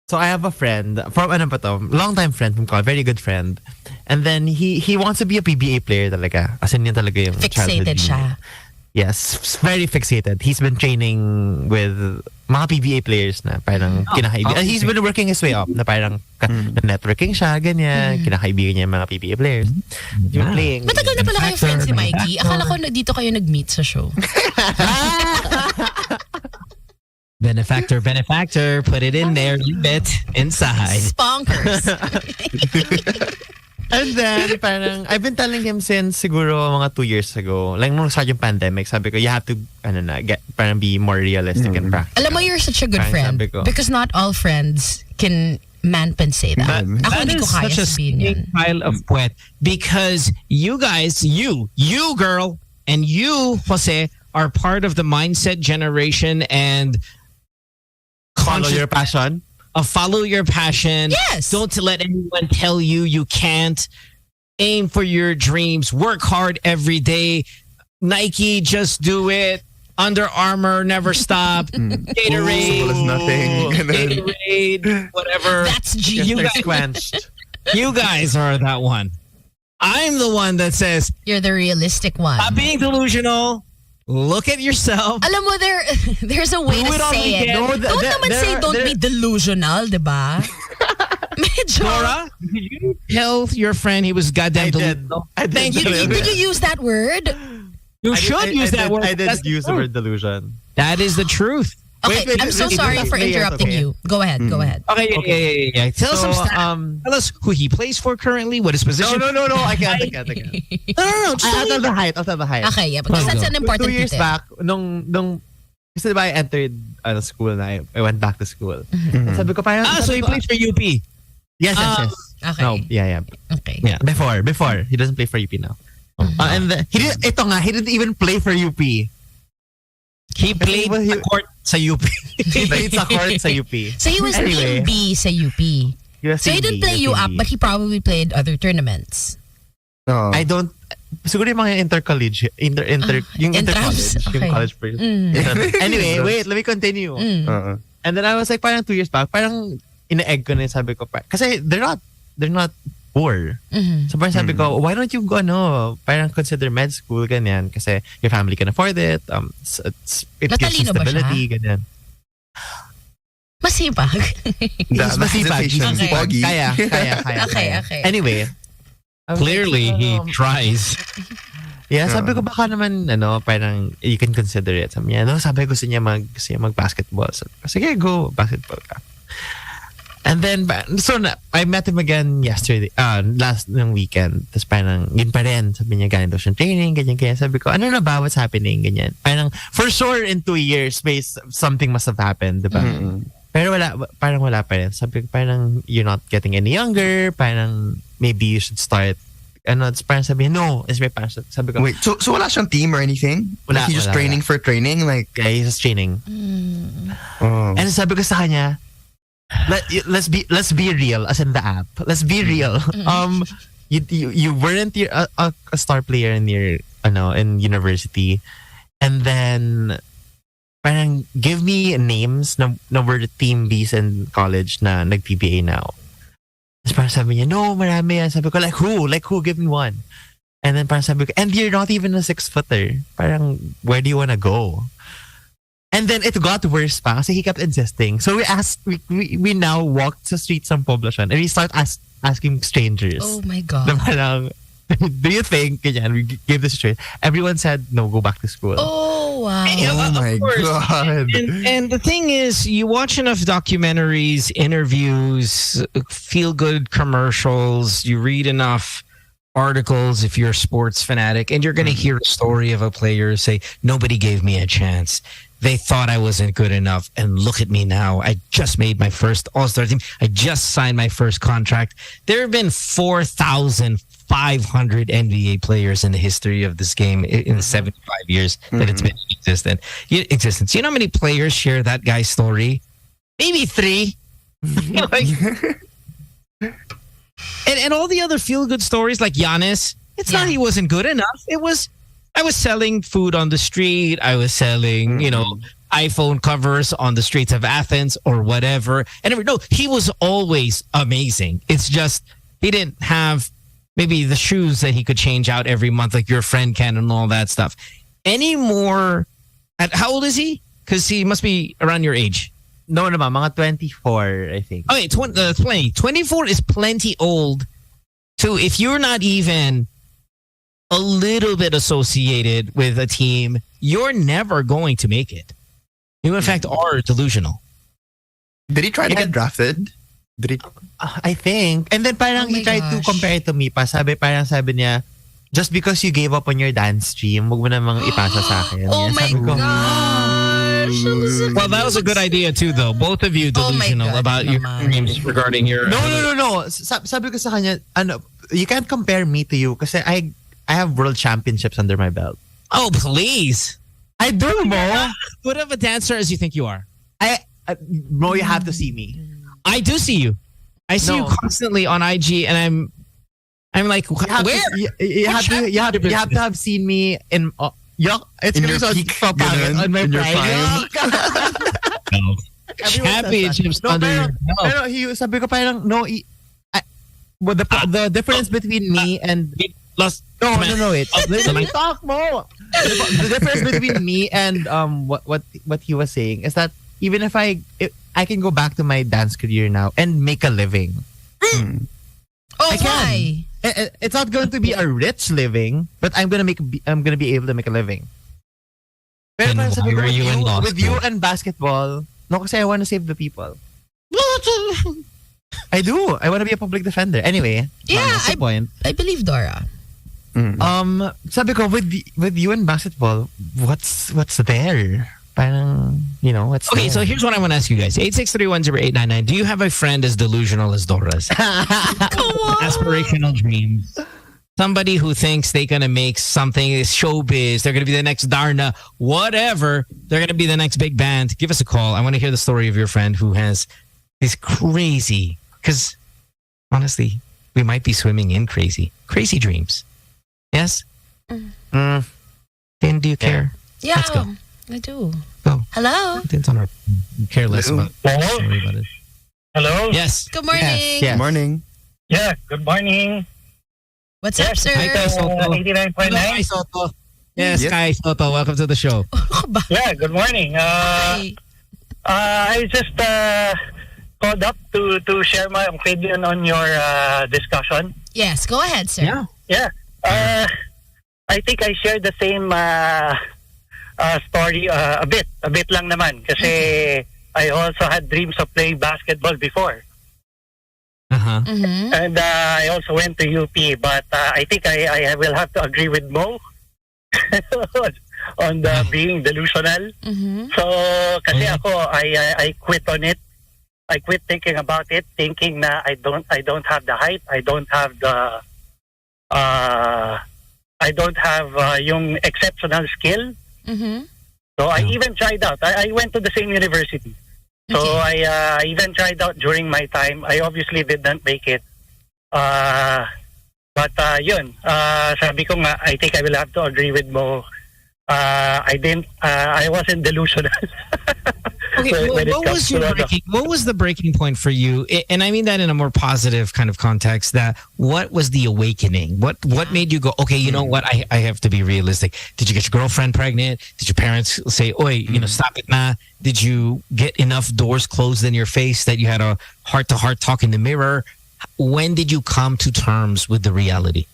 So I have a friend from long-time friend from college, very good friend. And then he wants to be a PBA player talaga. As in yun talaga yung childhood Fixated dream. siya. Yes, very fixated. He's been training with mga PBA players na parang kinakaibigan. He's been working his way up na parang networking siya, ganyan. Kinakaibigan niya yung mga PBA players. Yung playing. Matagal na pala kayo friends si Mikey. Akala ko dito kayo nag-meet sa show. Benefactor, put it in there, leave it inside. Sponkers. And then, parang, I've been telling him since siguro mga 2 years ago, like nung start yung pandemic, sabi ko, you have to, parang be more realistic and practical. Alam mo, you're such a good Parang friend because not all friends can man-pen say that. Ako hindi ko kaya such a sabihin yan. pile of puwet because you guys, you girl, and you, Jose, are part of the mindset generation and Follow your passion. Follow your passion. Yes. Don't let anyone tell you can't. Aim for your dreams. Work hard every day. Nike, just do it. Under Armour, never stop. Gatorade. Is nothing. Gatorade, whatever. That's G. You guys are that one. I'm the one that says, you're the realistic one. Stop being delusional. Look at yourself. Alam mo, there's a way to say it. Don't naman say don't be delusional, diba? Medyo. Nora, did you tell your friend he was goddamn delusional? Did you use that word? You should use that word. I did That's use the word delusion. That is the truth. Okay, I'm so sorry for interrupting you. Go ahead. Okay, yeah. Tell us some stats. Tell us who he plays for currently, what his position. No, I can't. No. I'll tell the height. Okay, yeah, because that's an important 2 years detail. back, nung kasi diba I entered school na I went back to school. Sabi ko parang... so he plays for UP? Yes. Okay. No, yeah. Okay. Yeah, before. He doesn't play for UP now. He didn't even play for UP. He played sa court sa UP. He played sa court sa UP. So he was team B sa UP. So he didn't play you up, but he probably played other tournaments. No. I don't... Siguro yung mga intercollege, yung intercollege, yung college person. Anyway, wait, let me continue. And then I was like, parang 2 years back, parang ina-egg ko na yung sabi ko, kasi they're not poor. So parang sabi ko, why don't you go, parang consider med school, ganyan, kasi your family can afford it, it gives you stability, ganyan. Masipag. He's masipag. Kaya. Okay. Anyway, clearly he tries. Yeah, sabi ko baka naman parang you can consider it. Sabi niya, sabi ko gusto niya mag-basketball. Sabi ko, sige, go basketball ka. And then I met him again yesterday, last weekend. Tapos parang yun pa rin. Sabi niya galing daw siyang training, ganyan. Sabi ko, ano na ba, what's happening, ganyan. Parang for sure in 2 years something must have happened, diba? Pero parang wala pa rin. Sabi ko, parang you're not getting any younger. Parang maybe you should start. It's parang sabi, no. Sabi ko, wait, so wala siyang team or anything? Wala, he's just training for training? Yeah, he's just training. And sabi ko sa kanya, let's be real, as in the app. Let's be real. You weren't a star player in your in university, and then parang give me names na were team B's in college na nag-PBA now. Tapos parang sabi niya, no, marami yan. Sabi ko, like who? Give me one. And then parang sabi ko, and you're not even a 6-footer. Parang, where do you wanna go? And then it got worse pa kasi he kept insisting. So we now walked the streets ng Poblacion and we start asking strangers. Oh my God. Na parang, do you think, ganyan, we gave this straight. Everyone said, no, go back to school. Oh, wow. Oh my God. And the thing is, you watch enough documentaries, interviews, feel-good commercials, you read enough articles if you're a sports fanatic, and you're going to hear a story of a player say, nobody gave me a chance. They thought I wasn't good enough, and look at me now. I just made my first All-Star team. I just signed my first contract. There have been 4,500 NBA players in the history of this game in the 75 years that it's been in existence. You know how many players share that guy's story? Maybe 3. And all the other feel-good stories like Giannis, it's not he wasn't good enough. It was, I was selling food on the street. I was selling, iPhone covers on the streets of Athens or whatever. And he was always amazing. It's just he didn't have maybe the shoes that he could change out every month like your friend can and all that stuff. Anymore, how old is he? Because he must be around your age. No naman, mga 24, I think. Okay, 20. 24 is plenty old to, if you're not even a little bit associated with a team, you're never going to make it. You, in fact, are delusional. Did he try to get drafted? Did he? I think. And then parang he tried to compare it to me pa. Sabi niya, just because you gave up on your dance stream, wag mo namang ipasa sa akin. Oh my gosh. Well, that was a good idea too, though. Both of you delusional about your dreams regarding your... No. Sabi ko sa kanya, you can't compare me to you kasi I have world championships under my belt. Oh, please. I do, Mo. What of a dancer as you think you are? Mo, you have to see me. I do see you. I see you constantly on IG, and I'm like, where? You have to have seen me in... it's in gonna your be peak, so on my prime. Championships under your belt. Pero sabi ko parang, no, the difference between me and... No, wait. Let me talk more. The difference between me and what he was saying is that even if I can go back to my dance career now and make a living Oh, I can. why? It's not going to be a rich living, but I'm gonna be able to make a living. Pero Then parang sabi why ko, were you in law with you school? and basketball, no, kasi I want to save the people. I do. I want to be a public defender. Anyway, Yeah, that's the point. I believe Dora. Sabi ko, with you and basketball, what's there? Parang, what's Okay, there? so here's what I want to ask you guys. 863100899. Do you have a friend as delusional as Dora's? Come on. Aspirational dreams. Somebody who thinks they're going to make something, is showbiz, they're going to be the next Darna, whatever. They're going to be the next big band. Give us a call. I want to hear the story of your friend who has this crazy, because honestly, we might be swimming in crazy dreams. Yes? Then do you care? Yeah, Let's go. I do. Go. Hello. It's on our careless about sorry about it. Hello? Yes. Good morning. Yes. Good morning. Yeah, good morning. What's up, sir? Hi, Kai Soto. 89.9. Hello, Kai Soto. Yes, Yes. Kai Soto. Welcome to the show. Yeah, good morning. Hi. I just called up to share my opinion on your discussion. Yes, go ahead, sir. Yeah. I think I shared the same story a bit lang naman kasi I also had dreams of playing basketball before. Uh-huh. Mm-hmm. And I also went to UP, but I think I will have to agree with Mo on the being delusional. Mm-hmm. So, kasi ako, I quit on it. I quit thinking about it, thinking na I don't have the height, I don't have the yung exceptional skill. Mm-hmm. So I even tried out. I went to the same university. So I even tried out during my time. I obviously did not make it. But yun, sabi ko nga, I think I will have to agree with Mo. I wasn't delusional. Okay, what was the breaking point for you? And I mean that in a more positive kind of context, that what was the awakening? What made you go, okay, you know what, I have to be realistic. Did you get your girlfriend pregnant? Did your parents say, oi, stop it na? Did you get enough doors closed in your face that you had a heart-to-heart talk in the mirror? When did you come to terms with the reality?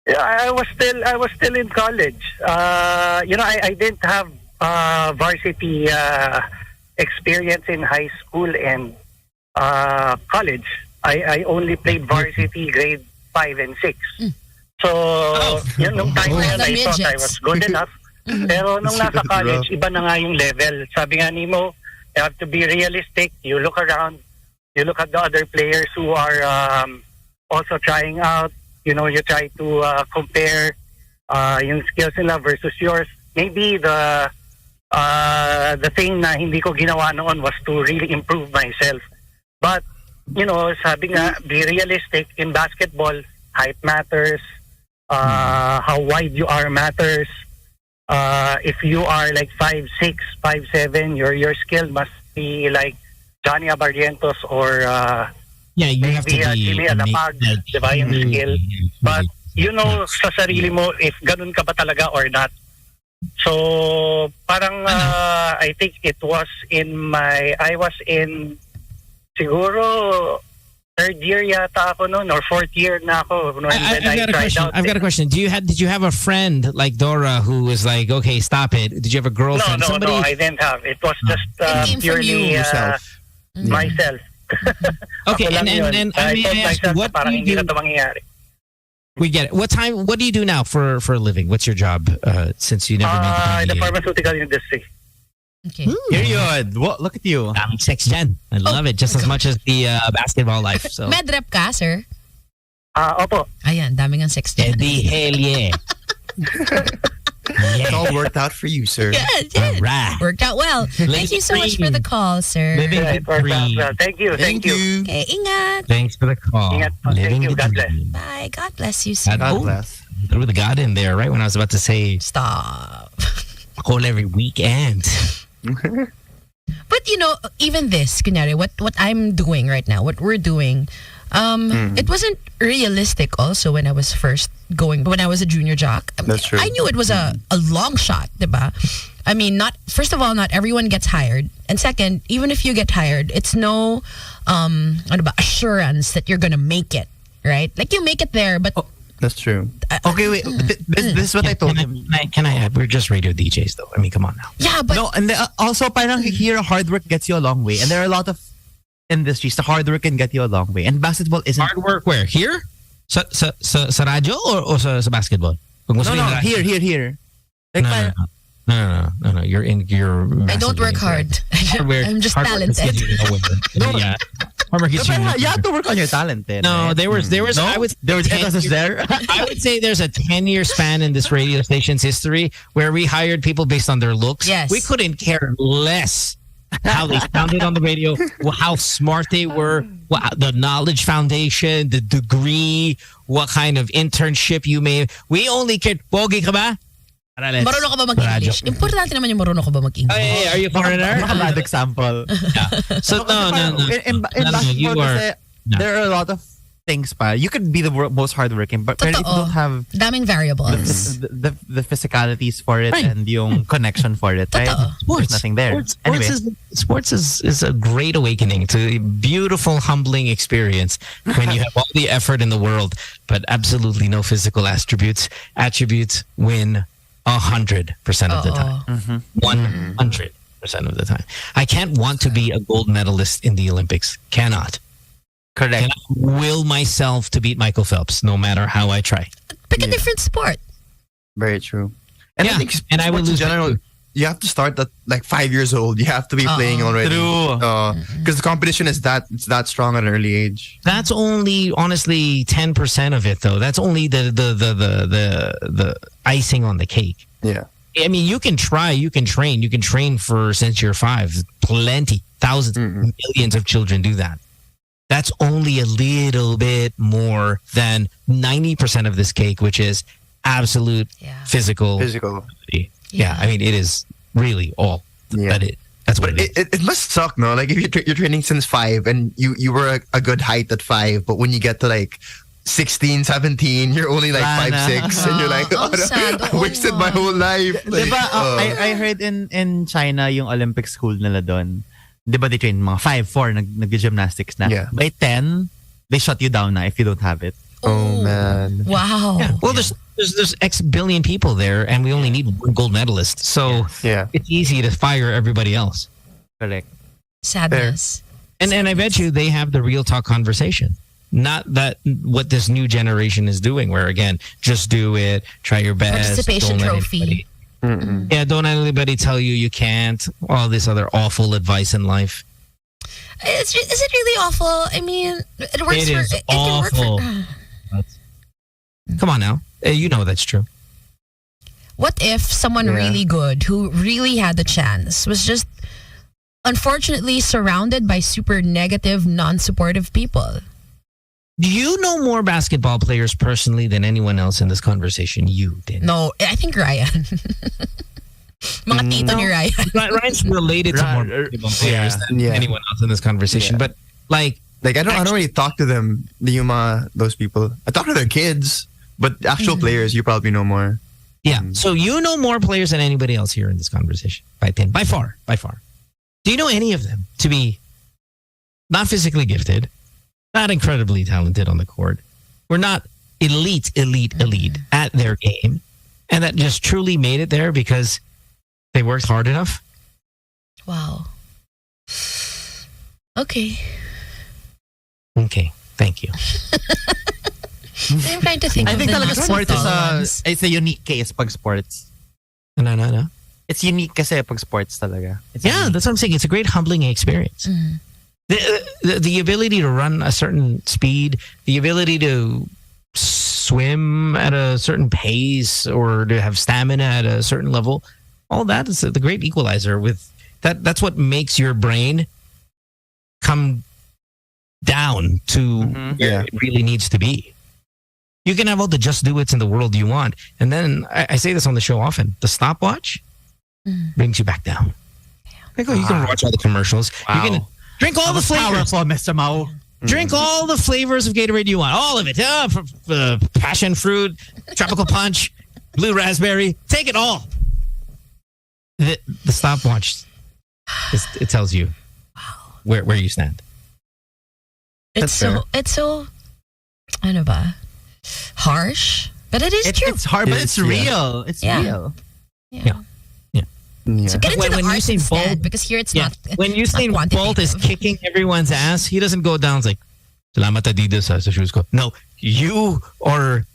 Yeah, I was still in college. I didn't have varsity experience in high school and college. I only played varsity grade 5 and 6. So, nung time na yun, I thought I was good enough. Pero nung nasa college, iba na nga yung level. Sabi nga ni Mo, you have to be realistic. You look around, you look at the other players who are also trying out. You try to compare yung skills nila versus yours. Maybe the thing na hindi ko ginawa noon was to really improve myself. But, sabi nga, be realistic in basketball. Height matters. How wide you are matters. If you are like 5'6", 5'7", your skill must be like Johnny Abarrientos or you have to be Jimmy Alapag, diba yung skill. But sa sarili mo if ganun ka ba talaga or not. So parang I think it was I was in siguro third year yata ako noon or fourth year na ako when I tried out. I've got a question. Did you have a friend like Dora who was like, okay, stop it? Did you have a girlfriend? No, I didn't have. It was just purely myself. Okay, and I may ask, what do you do? We get it. What do you do now for a living? What's your job since you never made the pharmaceutical industry. Okay. Period. Look at you. I'm sex gen. I love it just as much as the basketball life. So. Med rep ka, sir? Opo. Ayan, daming ang sex gen. Hell yeah. It all worked out for you, sir. Yeah, it did. Right. Worked out well. Thank you so much for the call, sir. Living the dream. Thank you. Okay, ingat. Thanks for the call. Ingat. Living Thank you. the God bless. dream. Bye. God bless you, sir. God bless. Threw the God in there right when I was about to say Stop. call every weekend. But even this, kunyari, what I'm doing right now, what we're doing, it wasn't realistic also when I was a junior jock. That's true. I knew it was a long shot, diba? I mean, first of all, not everyone gets hired. And second, even if you get hired, it's no assurance that you're going to make it, right? Like you make it there, but... That's true. Okay, wait. This is what I told him. Can I add? We're just radio DJs, though. I mean, come on now. Yeah, but... No, and also, parang here, hard work gets you a long way. And there are a lot of industries, the hard work can get you a long way. And basketball isn't... Hard work where? Here? Sa radyo or sa basketball? No, here. Like, No. You're in your... I don't work hard. I'm just talented. Yeah. You have to work on your talent then. No, right? there was there was emphasis there. I would say there's a 10-year span in this radio station's history where we hired people based on their looks. Yes. We couldn't care less how they sounded on the radio, how smart they were, the knowledge foundation, the degree, what kind of internship you made. We only cared, pogi ka ba? Marunong ka ba mag-English? Importante naman yung marunong ka ba mag-English. Hey, are you a foreigner? Bad example. Yeah. So no. In basketball, there are a lot of things pa. You could be the most hardworking, but if you don't have daming variables, the physicalities for it and yung connection for it, right? There's nothing there. Sports is a great awakening. It's a beautiful, humbling experience when you have all the effort in the world, but absolutely no physical attributes. Attributes win 100% of the time. 100% of the time. I can't want to be a gold medalist in the Olympics. Cannot. Correct. Cannot will myself to beat Michael Phelps, no matter how I try. Pick a different sport. Very true. And I think I would in general, you have to start at like 5 years old. You have to be playing already. True. Because the competition is that strong at an early age. That's only honestly 10% of it, though. That's only the icing on the cake. Yeah. I mean, you can try, you can train for since you're 5. Plenty, thousands, millions of children do that. That's only a little bit more than 90% of this cake, which is absolute physical. Yeah, I mean, it is really all that it. That's what it must suck, no? Like if you're training since 5 and you were a good height at 5, but when you get to like 16, 17, you're only like 5'6", and you're like, I wasted my whole life. Like, I heard in China yung Olympic school nila doon. Diba they train mga 5'4", nag-gymnastics na. Yeah. By 10, they shut you down na if you don't have it. Oh man. Wow. Yeah. Well, there's X billion people there, and we only need one gold medalist. So it's easy to fire everybody else. Correct. Sadness. And I bet you they have the real talk conversation. Not that what this new generation is doing, where again, just do it, try your best. Participation trophy. Yeah, don't let anybody tell you can't. All this other awful advice in life. Is it really awful? I mean, it works. It can work for. Come on now, you know that's true. What if someone really good who really had the chance was just unfortunately surrounded by super negative, non-supportive people? Do you know more basketball players personally than anyone else in this conversation? You did. No, I think Ryan. Mga tito ni Ryan. Ryan's related to more basketball players than anyone else in this conversation. But like I don't really talk to them, those people. I talk to their kids, but actual players, you probably know more. Yeah. So you know more players than anybody else here in this conversation. By far. Do you know any of them to be not physically gifted, not incredibly talented on the court? We're not elite at their game, and that just truly made it there because they worked hard enough? Wow. Okay, thank you. I'm trying to think. I think talaga sports ones. it's a unique case pag sports. No. It's unique kasi pag sports talaga. It's unique. That's what I'm saying. It's a great humbling experience. The ability to run a certain speed, the ability to swim at a certain pace or to have stamina at a certain level, all that is the great equalizer. With that's what makes your brain come down to where it really needs to be. You can have all the just do it's in the world you want, and then I say this on the show often: the stopwatch brings you back down. You can watch all the commercials. Wow. You can drink all the flavors. Powerful, Mr. Mao. Drink all the flavors of Gatorade you want. All of it. Passion fruit, tropical punch, blue raspberry. Take it all. the stopwatch, it tells you where you stand. It's so ano ba? Harsh, but it is true. It's hard, but it's real. It's real. Yeah. So get into the arts instead, because here it's not. When Usain Bolt is kicking everyone's ass, he doesn't go down like, "Salamat Adidas sa shoes ko." No, you are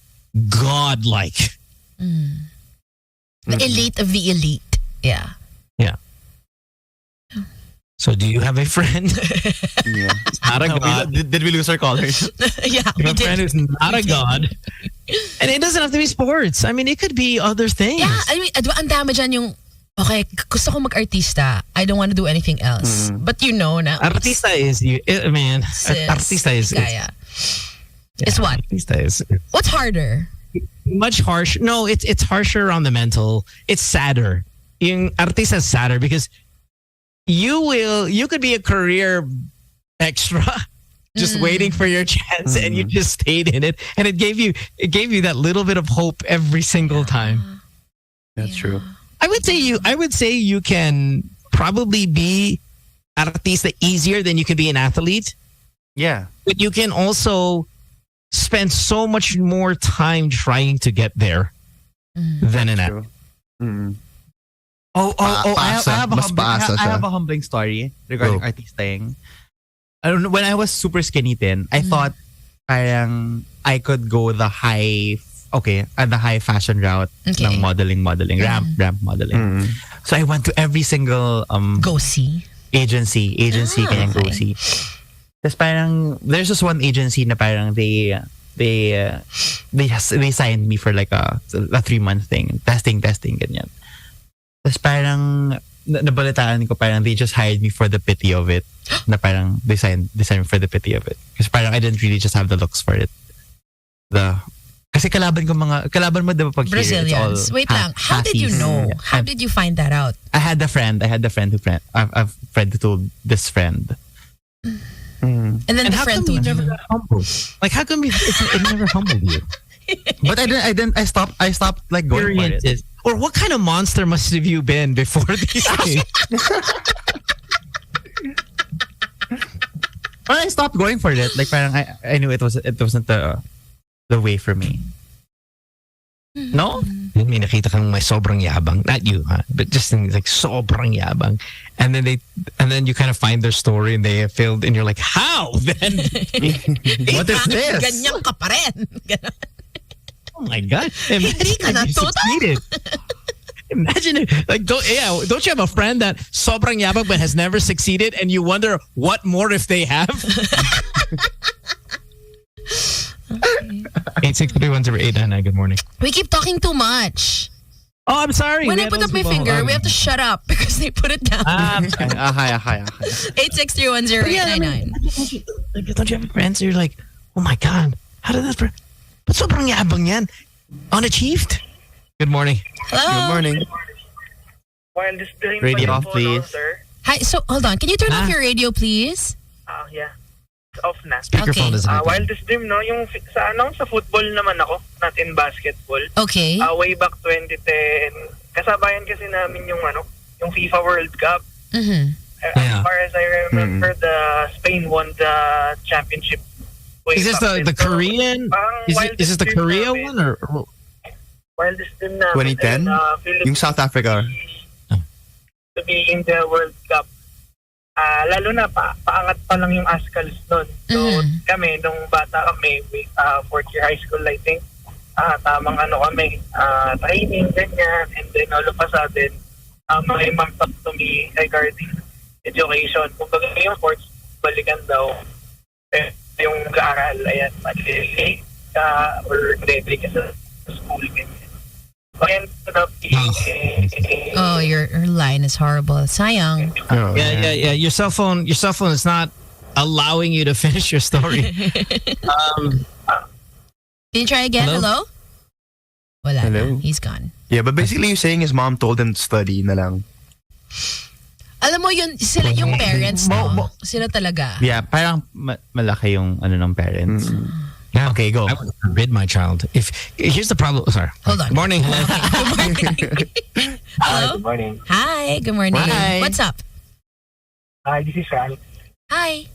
godlike. The elite of the elite. Yeah. So do you have a friend? Not a god. Did we lose our callers? Yeah, you have a friend who's not a god. And it doesn't have to be sports. I mean, it could be other things. Yeah, I mean, ang dami dyan yung, okay, gusto ko mag-artista. I don't want to do anything else. But you know na. Artista is, man. Artista is. It's what? Artista is. What's harder? Much harsh. No, it's harsher on the mental. It's sadder. Yung artista is sadder because you could be a career extra just waiting for your chance and you just stayed in it and it gave you that little bit of hope every single time. That's true. I would say you can probably be artista easier than you can be an athlete. Yeah. But you can also spend so much more time trying to get there than an athlete. I have a humbling story regarding artistaing. I don't know, when I was super skinny then, I thought I could go the high fashion route ng modeling, ramp modeling. So I went to every single Go see agency kanyang Go see. Tapos parang there's just one agency na parang they signed me for like a 3-month thing, testing ganyan. Tapos parang nabalitaan ko parang they just hired me for the pity of it. Na parang they signed me for the pity of it. Kasi parang I didn't really just have the looks for it. Kasi kalaban mo diba pag Brazilians. Wait lang. How did you know? How did you find that out? I had a friend who told this friend. And then the how friend come you told never you. got humbled? Like how come it never humbled you? But I stopped like going for it. Or what kind of monster must have you been before these things? Well, I stopped going for it. Like parang I knew it wasn't the way for me. No? May nakita kang may sobrang yabang. Not you, huh? But just like sobrang yabang. And then you kind of find their story and they have failed and you're like, how then? What is this? Ganyan ka pa rin. Oh my God. Imagine if you succeeded. Imagine if, like, don't you have a friend that sobrang yabang but has never succeeded and you wonder what more if they have? 8631089. Good morning. We keep talking too much. Oh, I'm sorry. When I put up my finger, we have to shut up because they put it down. Hi. 8631089. Don't you have friends who you're like, oh my God, how did this? But sobrang yabang yan. Unachieved. Good morning. Hello. Good morning. While this dream Radio off, please. Hi. So hold on. Can you turn off your radio, please? Yeah. It's off na. Speakerphone is While this dream, no, yung sa football naman ako, not in basketball. Okay. Way back 2010, kasabayan kasi namin yung FIFA World Cup. As far as I remember, the Spain won the championship. Is this the Korean? Is this the Korea one or? While this dream namin, 2010? Yung South Africa. To be in the World Cup. Lalo na paangat pa lang yung ASCALs nun. So kami, nung bata kami, fourth year high school, I think, tamang kami, training, ganyan, and then all of a sudden, my mom talked to me regarding education. Kung baga yung sports, balikan daw, yung mag-aaral, ayan, mag-late ka, or ready ka sa school, ganyan. Oh, your line is horrible. Sayang. Yeah. Your cell phone is not allowing you to finish your story. Can you try again? Hello? Wala Hello? na. He's gone. Yeah, but basically you're saying his mom told him to study na lang. Alam mo yun, sila yung parents, no? Sila talaga. Yeah, parang malaki yung ng parents. Yeah. Okay, go. I would forbid my child. Here's the problem. Sorry. Hold on. Good morning. Hello. Hello. Good morning. Hi. Good morning. Hi. What's up? Hi, this is Alex. Hi.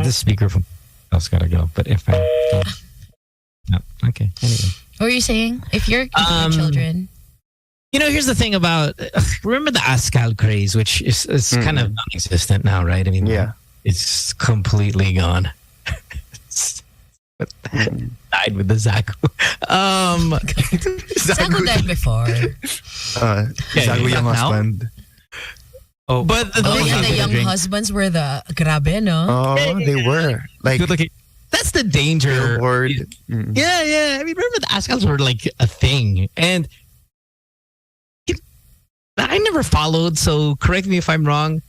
This speaker from else gotta go. But if I no, okay. Anyway. What were you saying? If you're your children. Here's the thing about remember the Ascal craze, which is kind of non-existent now, right? I mean, it's completely gone. Died with the Zaku. Zaku died before. Zagu yung husband. Oh, but the young husbands were the grabe, no? Oh, they were like. That's the danger. Yeah. I mean, remember the Ascals were like a thing, and I never followed. So correct me if I'm wrong.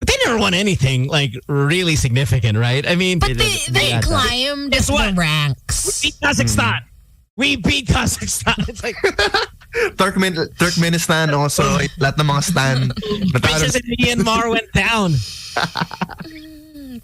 But they never won anything like really significant, right? I mean, but they climbed the ranks. We beat Kazakhstan. We beat Kazakhstan. It's like Turkmenistan also. Lahat ng mga stand. Princess and Myanmar went down.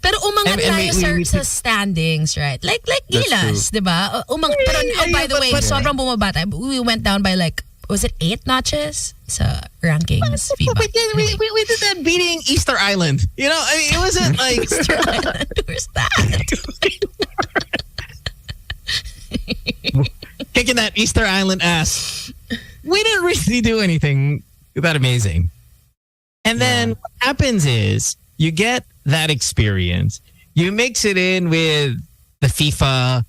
Pero umangat tayo sa standings, right? Like Gilas, di ba? Pero by the way, sobrang bumaba tayo. We went down by like, was it 8 notches sa rankings? FIBA. We did that beating Easter Island. You know, I mean, it wasn't like Easter Island. Where's that? Kicking that Easter Island ass. We didn't really do anything that amazing. And then what happens is you get that experience. You mix it in with the FIFA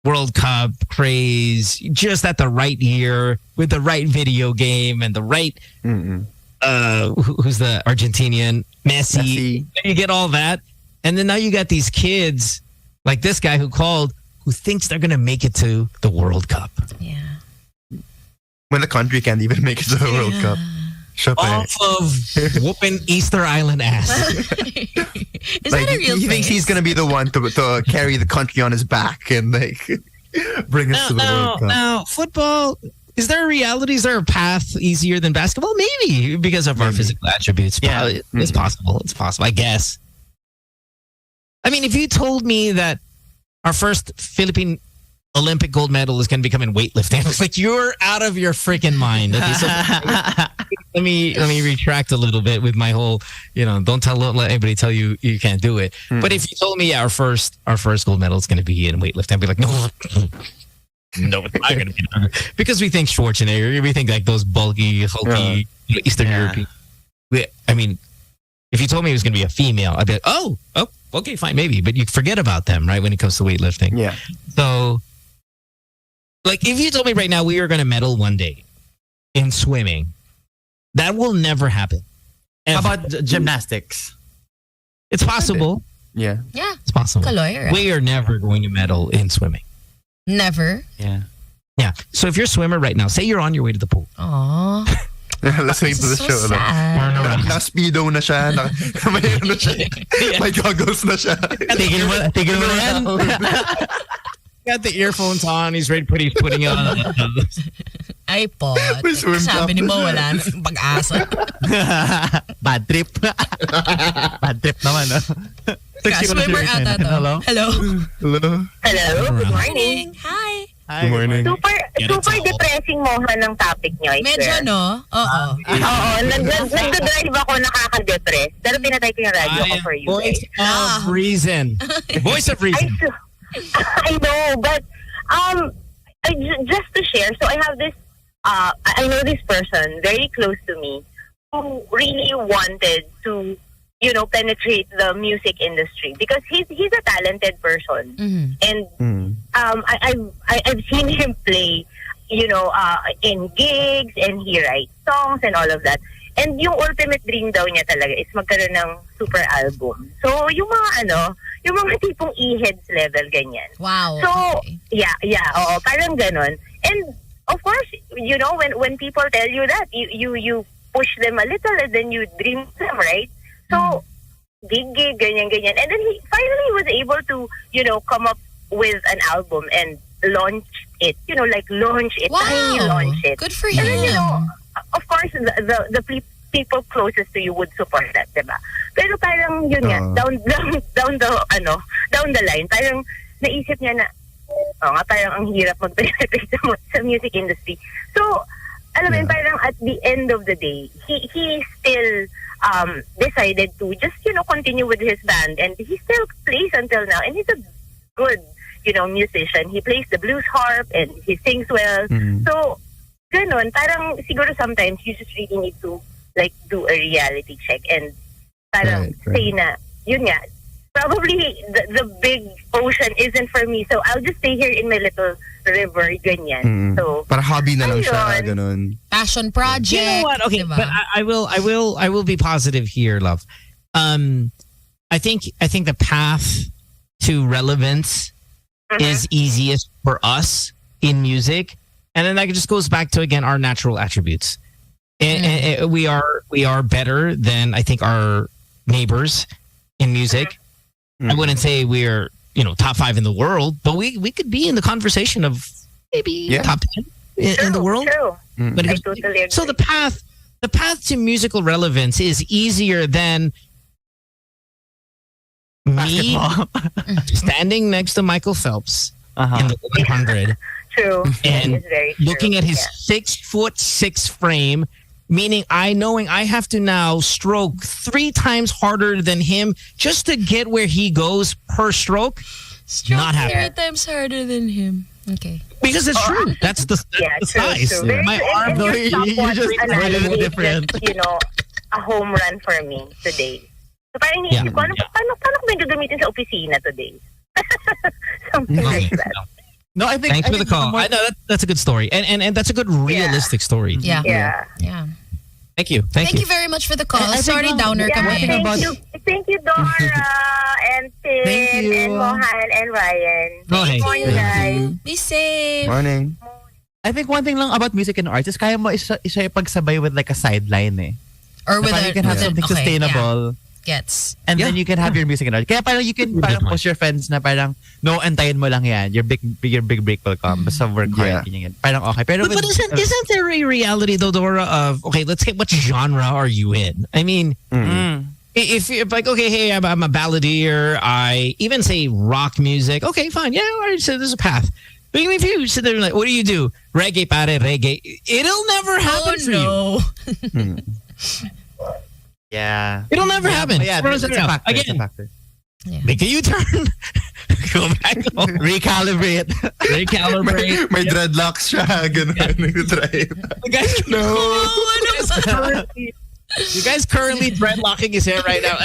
World Cup craze just at the right year with the right video game and the right who's the Argentinian Messi. You get all that, and then now you got these kids like this guy who called who thinks they're gonna make it to the World Cup. Yeah. When the country can't even make it to the World Cup. Off of whooping Easter Island ass. Is that a real He thinks he's going to be the one to carry the country on his back and like bring us to the World Cup. Now, football, is there a reality? Is there a path easier than basketball? Maybe because of our physical attributes. Yeah, it's possible. It's possible, I guess. I mean, if you told me that our first Philippine Olympic gold medal is going to become in weightlifting, I was like, you're out of your freaking mind. Okay, so let me retract a little bit with my whole, don't let anybody tell you can't do it. But if you told me our first gold medal is going to be in weightlifting, I'd be like, no, it's not going to be done. Because we think Schwarzenegger, we think like those bulky, hulky Eastern European. I mean, if you told me it was going to be a female, I'd be like, oh, okay, fine, maybe. But you forget about them, right, when it comes to weightlifting. Yeah. So, like, if you told me right now we are going to medal one day in swimming, that will never happen. How about gymnastics? It's possible. Yeah. Yeah. It's possible. Kaloy, right? We are never going to medal in swimming. Never. Yeah. Yeah. So if you're a swimmer right now, say you're on your way to the pool. Aww. Let's wait for the show. Na-speedo na siya. Mayroon na siya. May goggles na siya. Tigil mo na yan. Got the earphones on. He's ready to putting it on. Ay po. Sabi ni mo, wala na yung pag-asa. Bad trip. Bad trip naman, no? Swimmer ata to. Hello? Good morning. Hi. Good morning. Super depressing mohan ng topic nyo, I Medyo, swear. no? Oo. Nagdadrive ako nakaka-depress. Pero pinatay ko yung radio ko for you guys. Voice of reason. Voice of reason. I know, but just to share, so I have this, I know this person very close to me who really wanted to, penetrate the music industry because he's a talented person, and I've seen him play, in gigs, and he writes songs and all of that. And yung ultimate dream daw niya talaga is magkaroon ng super album. So, yung mga tipong e-heads level, ganyan. Wow. So, okay. oo, parang ganon. And, of course, when people tell you that, you push them a little and then you dream them, right? So, gig, ganyan. And then he finally was able to, come up with an album and launch it. Launch it, wow. tiny launch it. Good for him. And then, of course, the people closest to you would support that, diba? Pero parang yun nga, down the line, parang naisip niya na, nga parang ang hirap mag-penetrate sa music industry. So, alam mo, parang at the end of the day, he still decided to just, continue with his band. And he still plays until now. And he's a good, musician. He plays the blues harp and he sings well. So, ganun, parang siguro sometimes you just really need to like do a reality check and parang say na, yun nga, probably the big ocean isn't for me. So I'll just stay here in my little river, ganyan. So, para hobby na lang siya, ganun. Passion project. You know what? Okay, diba? but I will be positive here, love. I think the path to relevance is easiest for us in music. And then that just goes back to, again, our natural attributes. And we are better than, I think, our neighbors in music. I wouldn't say we're, top 5 in the world, but we could be in the conversation of maybe top 10 in the world. True. But I totally agree. so the path to musical relevance is easier than me standing next to Michael Phelps in the 100. True. And looking at his 6'6" frame, meaning knowing I have to now stroke 3 times harder than him just to get where he goes per stroke. Not happening. 3 times harder than him. Okay. Because it's true. That's the size. True. My arm, you just really different. A home run for me today. So parang iniisip ko, paano ko may gagamitin sa opisina today? Something like that. No, I think. Thanks for the call. I know that's a good story, and that's a good realistic story. Yeah. Thank you. Thank you very much for the call. Sorry, downer kami. Thank you, Dora, and Tim, and Mohan, and Ryan. Good morning, guys. Be safe. Morning. I think one thing lang about music and arts is kaya mo isa ipagsabay with like a sideline Or with you can have something sustainable. Gets. And then you can have your music and art. Kaya parang you can parang post your friends na parang no, antayin mo lang yan. Your big break will come. Basta work hard. Parang okay. Pero but isn't there a reality though, Dora, of, okay, let's say what genre are you in? I mean, if like, okay, hey, I'm a balladeer. I even say rock music. Okay, fine. Yeah, all right, so there's a path. But if you sit there and like, what do you do? Reggae, pare, reggae. It'll never happen for you. Yeah. It'll never happen. Yeah, it's a factor. Again, it's a factor. make a U-turn. Go back home. Recalibrate. May dreadlocks siya. Ganun. Nag-drive. You guys currently dreadlocking his hair right now.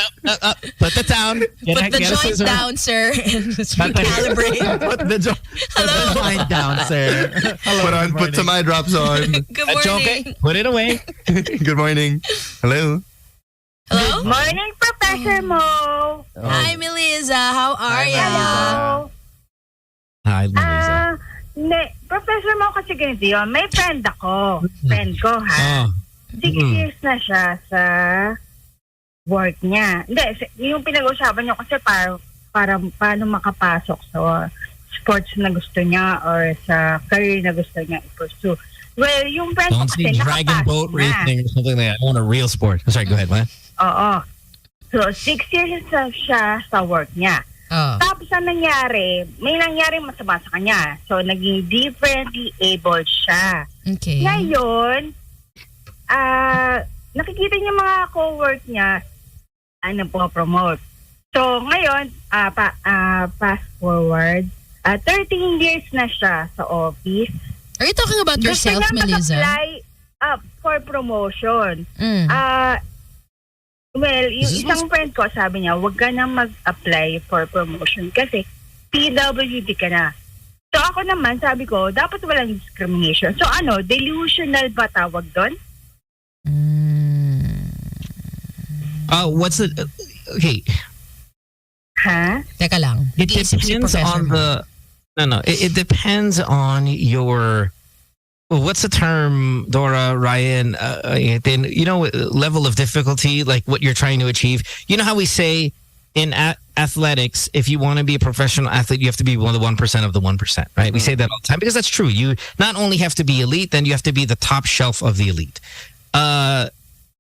Put the down. Put the joint down, sir. Recalibrate. Put the joint down, sir. Hello, put some eye drops on. Good morning. Put it away. Good morning. Hello. Good morning, Professor Mo. Hi, Melissa. How are you? Hello. Hi, Melissa. Professor Mo kasi ganito yun. May friend ako. Friend ko, ha? 6 years na siya sa work niya. Hindi, yung pinag-usapan niyo kasi para paano makapasok sa sports na gusto niya or sa career na gusto niya i-pursue. Well, yung friend ko kasi dragon boat racing or something like that. I want a real sport. I'm sorry, go ahead, what? Oo. So, 6 years siya sa work niya. Tapos ang nangyari, may nangyari masama sa kanya. So, naging differently able siya. Okay. Ngayon, nakikita niya mga co-work niya, promote. So, ngayon, fast forward, 13 years na siya sa office. Are you talking about yourself, Melissa? Gusto niya mag-apply for promotion. Well, yung isang friend ko, sabi niya, huwag ka na mag-apply for promotion kasi PWD ka na. So ako naman, sabi ko, dapat walang discrimination. So delusional ba tawag doon? What's the... Okay. Huh? Teka lang. It depends on the... No. It depends on your... What's the term, Dora, Ryan? Then level of difficulty, like what you're trying to achieve. You know how we say in athletics, if you want to be a professional athlete, you have to be one of the 1% of the 1%, right? We say that all the time because that's true. You not only have to be elite, then you have to be the top shelf of the elite.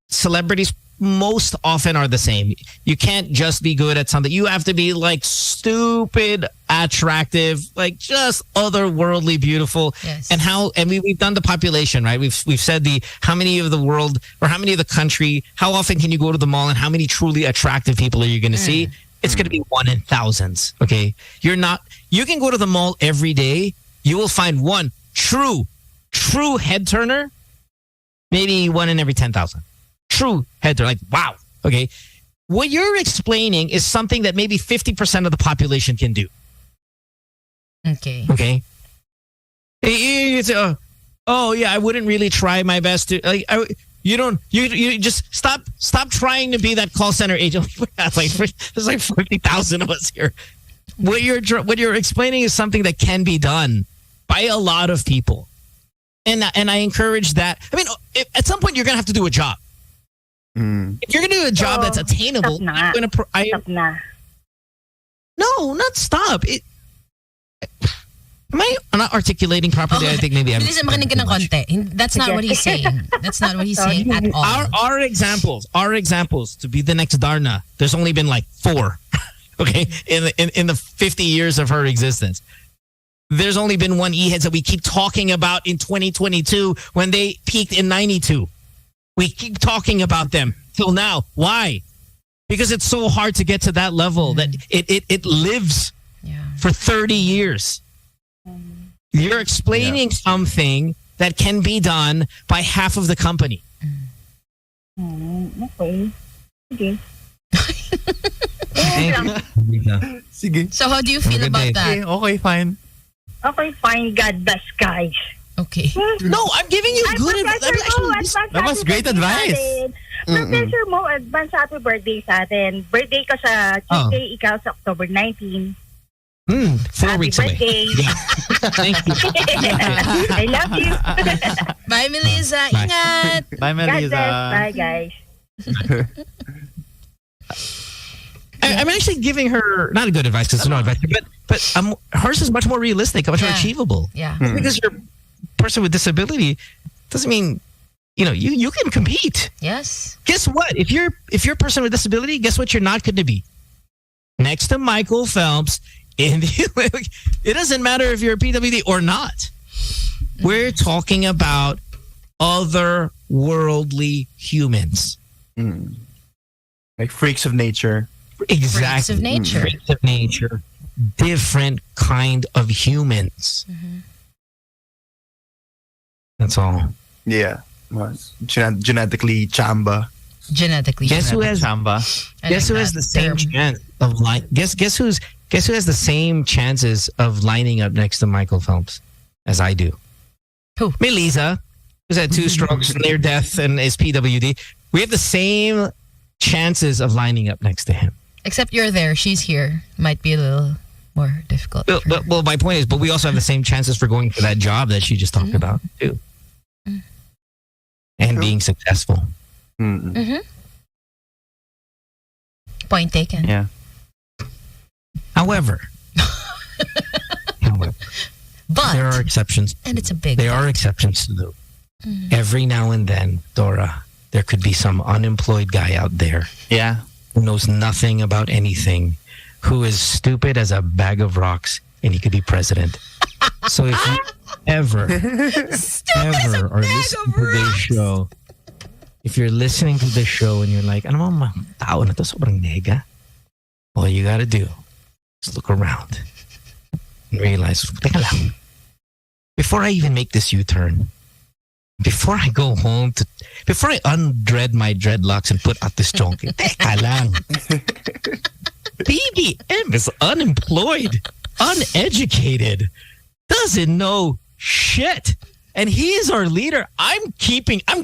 Celebrities most often are the same. You can't just be good at something. You have to be like stupid, attractive, like just otherworldly beautiful. Yes. And we've done the population, right? We've said how many of the world or how many of the country, how often can you go to the mall and how many truly attractive people are you going to see? It's going to be 1 in thousands. Okay. You can go to the mall every day. You will find one true head turner, maybe 1 in every 10,000. True head turner. Like, wow. Okay. What you're explaining is something that maybe 50% of the population can do. Okay. Okay. It's, oh yeah, I wouldn't really try my best to like. You just stop trying to be that call center agent. There's like 50,000 of us here. What you're explaining is something that can be done by a lot of people, and I encourage that. I mean, at some point you're gonna have to do a job. If you're gonna do a job that's attainable, I'm gonna. No, not stop. Am I not articulating properly? I think maybe I'm... That's not what he's saying. That's not what he's saying at all. Our examples to be the next Darna, there's only been like 4, okay, in the 50 years of her existence. There's only been one E-heads that we keep talking about in 2022 when they peaked in 92. We keep talking about them till now. Why? Because it's so hard to get to that level that it lives for 30 years. You're explaining something that can be done by half of the company. Okay. Sige. Sige. So how do you feel about that? Okay, fine. Okay, fine. God bless, guys. Okay. No, I'm giving you good advice. That was great advice. Professor mo, advance happy birthday sa atin. Birthday ko sa Tuesday, ikaw sa October 19. 4 weeks away. Yeah. Thank you. I love you. Bye, Melissa. Bye. Ingat. Bye, Melissa. God bless. Bye, guys. I'm actually giving her not a good advice because it's no advice, but hers is much more realistic, much more achievable. Yeah. Because you're a person with disability doesn't mean you can compete. Yes. Guess what? If you're a person with disability, guess what? You're not going to be next to Michael Phelps. It doesn't matter if you're a PWD or not. We're talking about otherworldly humans. Like freaks of nature. Exactly. Freaks of nature. Freaks of nature. Different kind of humans. That's all. Yeah. Genetically chamba. Guess who has chamba? Guess who has the same chance of Guess who has the same chances of lining up next to Michael Phelps as I do? Who? Melissa, who's had 2 strokes, near death, and is PWD. We have the same chances of lining up next to him. Except you're there, she's here. Might be a little more difficult. Well, my point is, but we also have the same chances for going for that job that she just talked about too, and being successful. Point taken. Yeah. However, but there are exceptions. And it's a big There are exceptions to the every now and then, Dora, there could be some unemployed guy out there. Yeah. Who knows nothing about anything, who is stupid as a bag of rocks, and he could be president. So if you ever are listening to this show, if you're listening to this show and you're like, ano mga tao na to sobrang nega, all you gotta do is look around and realize, teka lang, before I even make this U-turn, before I go home, before I undread my dreadlocks and put out this chonky, teka lang. BBM is unemployed, uneducated, doesn't know shit. And he is our leader. I'm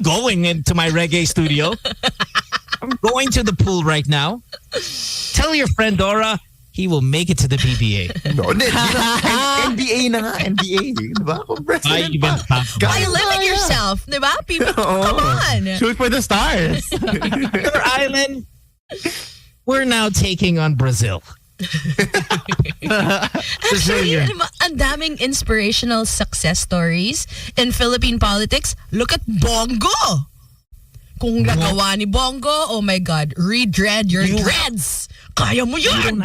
going into my reggae studio. I'm going to the pool right now. Tell your friend Dora, he will make it to the PBA. No, NBA na nga. NBA. Diba? Why limit yourself? Diba? People, come on. Shoot for the stars. Your island, we're now taking on Brazil. Actually, ang daming inspirational success stories in Philippine politics. Look at Bongo. Kung nagawa ni Bongo, oh my God, redread your dreads. Kaya mo yun. You don't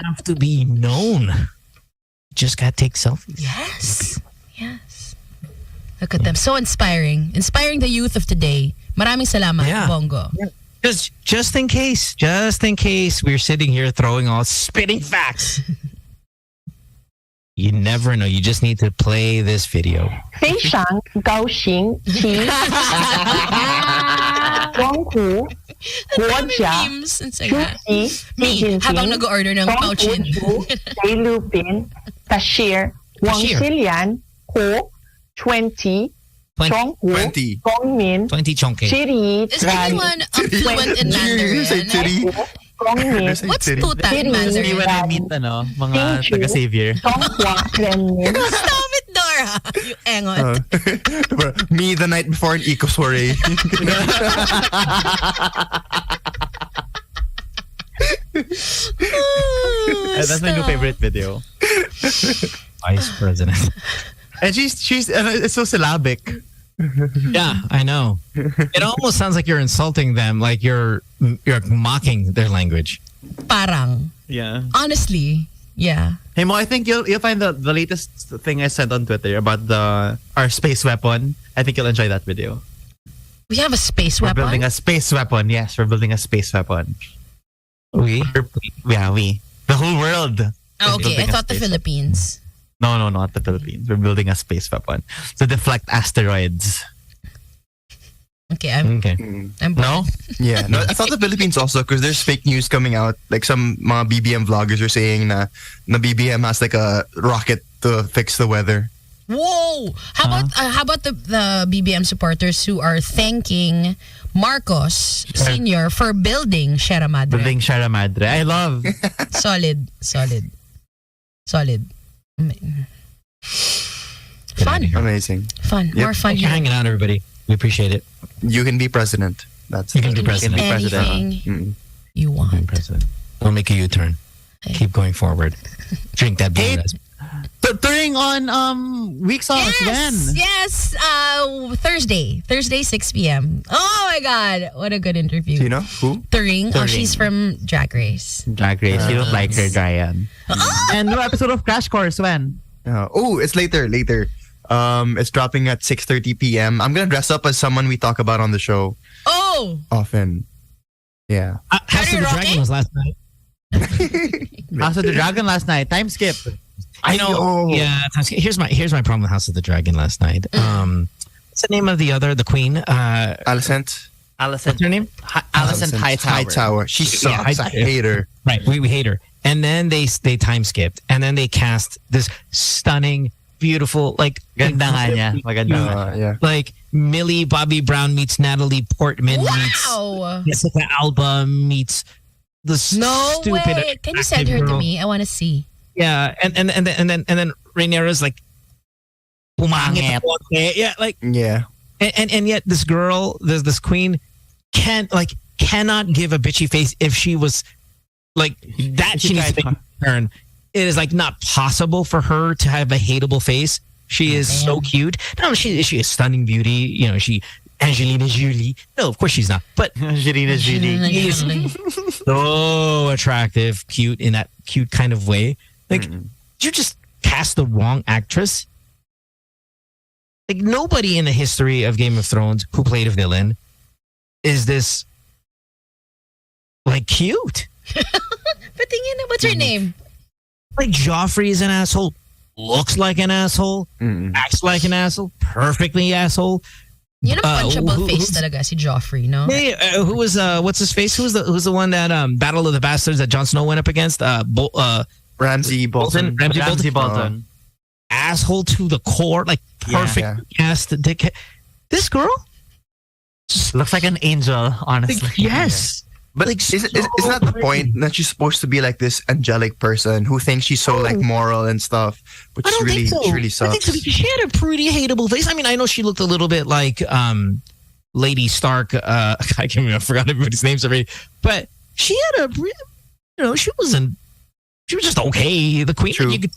have to be known. You just gotta take selfies. Yes. Yes. Look at them. So inspiring. Inspiring the youth of today. Maraming salamat, Bongo. Just in case we're sitting here throwing all spitting facts. You never know. You just need to play this video. 非常高兴其中国国家主席习近平 habang nag-order ng pouchin. 菲律宾 Bashir 王世良和20 中国公民 20 chonke. 质疑 Is anyone fluent in Mandarin? What's tuta in Mandarin? When I meet mga taga-savior. Stop it, Dora! You engot. Me the night before an eco soiree. That's my new favorite video. Vice President. And she's it's so syllabic. Yeah, I know. It almost sounds like you're insulting them, like you're mocking their language. Parang. Yeah. Honestly, yeah. Hey Mo, I think you'll find the latest thing I sent on Twitter about our space weapon. I think you'll enjoy that video. We have a space weapon? We're building a space weapon. Yes, we're building a space weapon. We? Yeah, we. The whole world. Oh, okay, I thought the Philippines. No, not the Philippines. We're building a space weapon to deflect asteroids. Okay, I'm no? Yeah, no, I thought the Philippines also, because there's fake news coming out. Like some mga BBM vloggers are saying na BBM has like a rocket to fix the weather. Whoa! How about the BBM supporters who are thanking Marcos Sr. for building Sierra Madre? Building Sierra Madre. I love. Solid. Fun. Amazing. Fun. Yep. More fun. Thanks for hanging out, everybody. We appreciate it. You can be president. You can be president. Anything you want. President. Don't make a U-turn. Keep going forward. Drink that beer. During on weeks off when? Yes, Thursday 6 p.m. Oh my God, what a good interview. Do you know who? Turing. Oh, she's from Drag Race. You don't like her, Ryan. And new episode of Crash Course when? It's later. It's dropping at 6:30 p.m. I'm gonna dress up as someone we talk about on the show. Oh, often. Yeah. House of the Dragon was last night. House of the Dragon last night. Time skip. I know. Yeah. Here's my problem with House of the Dragon last night. What's the name of the queen? Alicent. What's her name? Alicent Hightower. She sucks. I hate her. Right. We hate her. And then they time skipped. And then they cast this stunning, beautiful, like Ganda nga niya. Maganda. Yeah. Like Millie Bobby Brown meets Natalie Portman meets Jessica Alba meets the stupid. Way. Can you send her to me? I want to see. Yeah, and then Rhaenyra's like pumangit. Yeah, like and yet this girl, this queen, cannot give a bitchy face if she was like that. She needs to turn. It is like not possible for her to have a hateable face. She is so cute. No, she is stunning beauty. You know, Angelina Jolie. No, of course she's not. But Angelina Jolie is so attractive, cute in that cute kind of way. Like, you just cast the wrong actress. Like, nobody in the history of Game of Thrones who played a villain is this, like, cute. But what's her name? Like, Joffrey is an asshole, looks like an asshole, acts like an asshole, perfectly asshole. Yun ang punchable face talaga, si Joffrey, no? Hey, who was, what's his face? Who's the one that, Battle of the Bastards that Jon Snow went up against? Ramsay Bolton. Ramsay Bolton. Asshole to the core, like perfect cast. This girl looks like an angel, honestly. Like, yes. But like, isn't that the point that she's supposed to be like this angelic person who thinks she's so like moral and stuff, but she really sucks. I think so. She had a pretty hateable face. I mean, I know she looked a little bit like Lady Stark. I can't remember. I forgot everybody's names already. But she had she was just okay. The queen,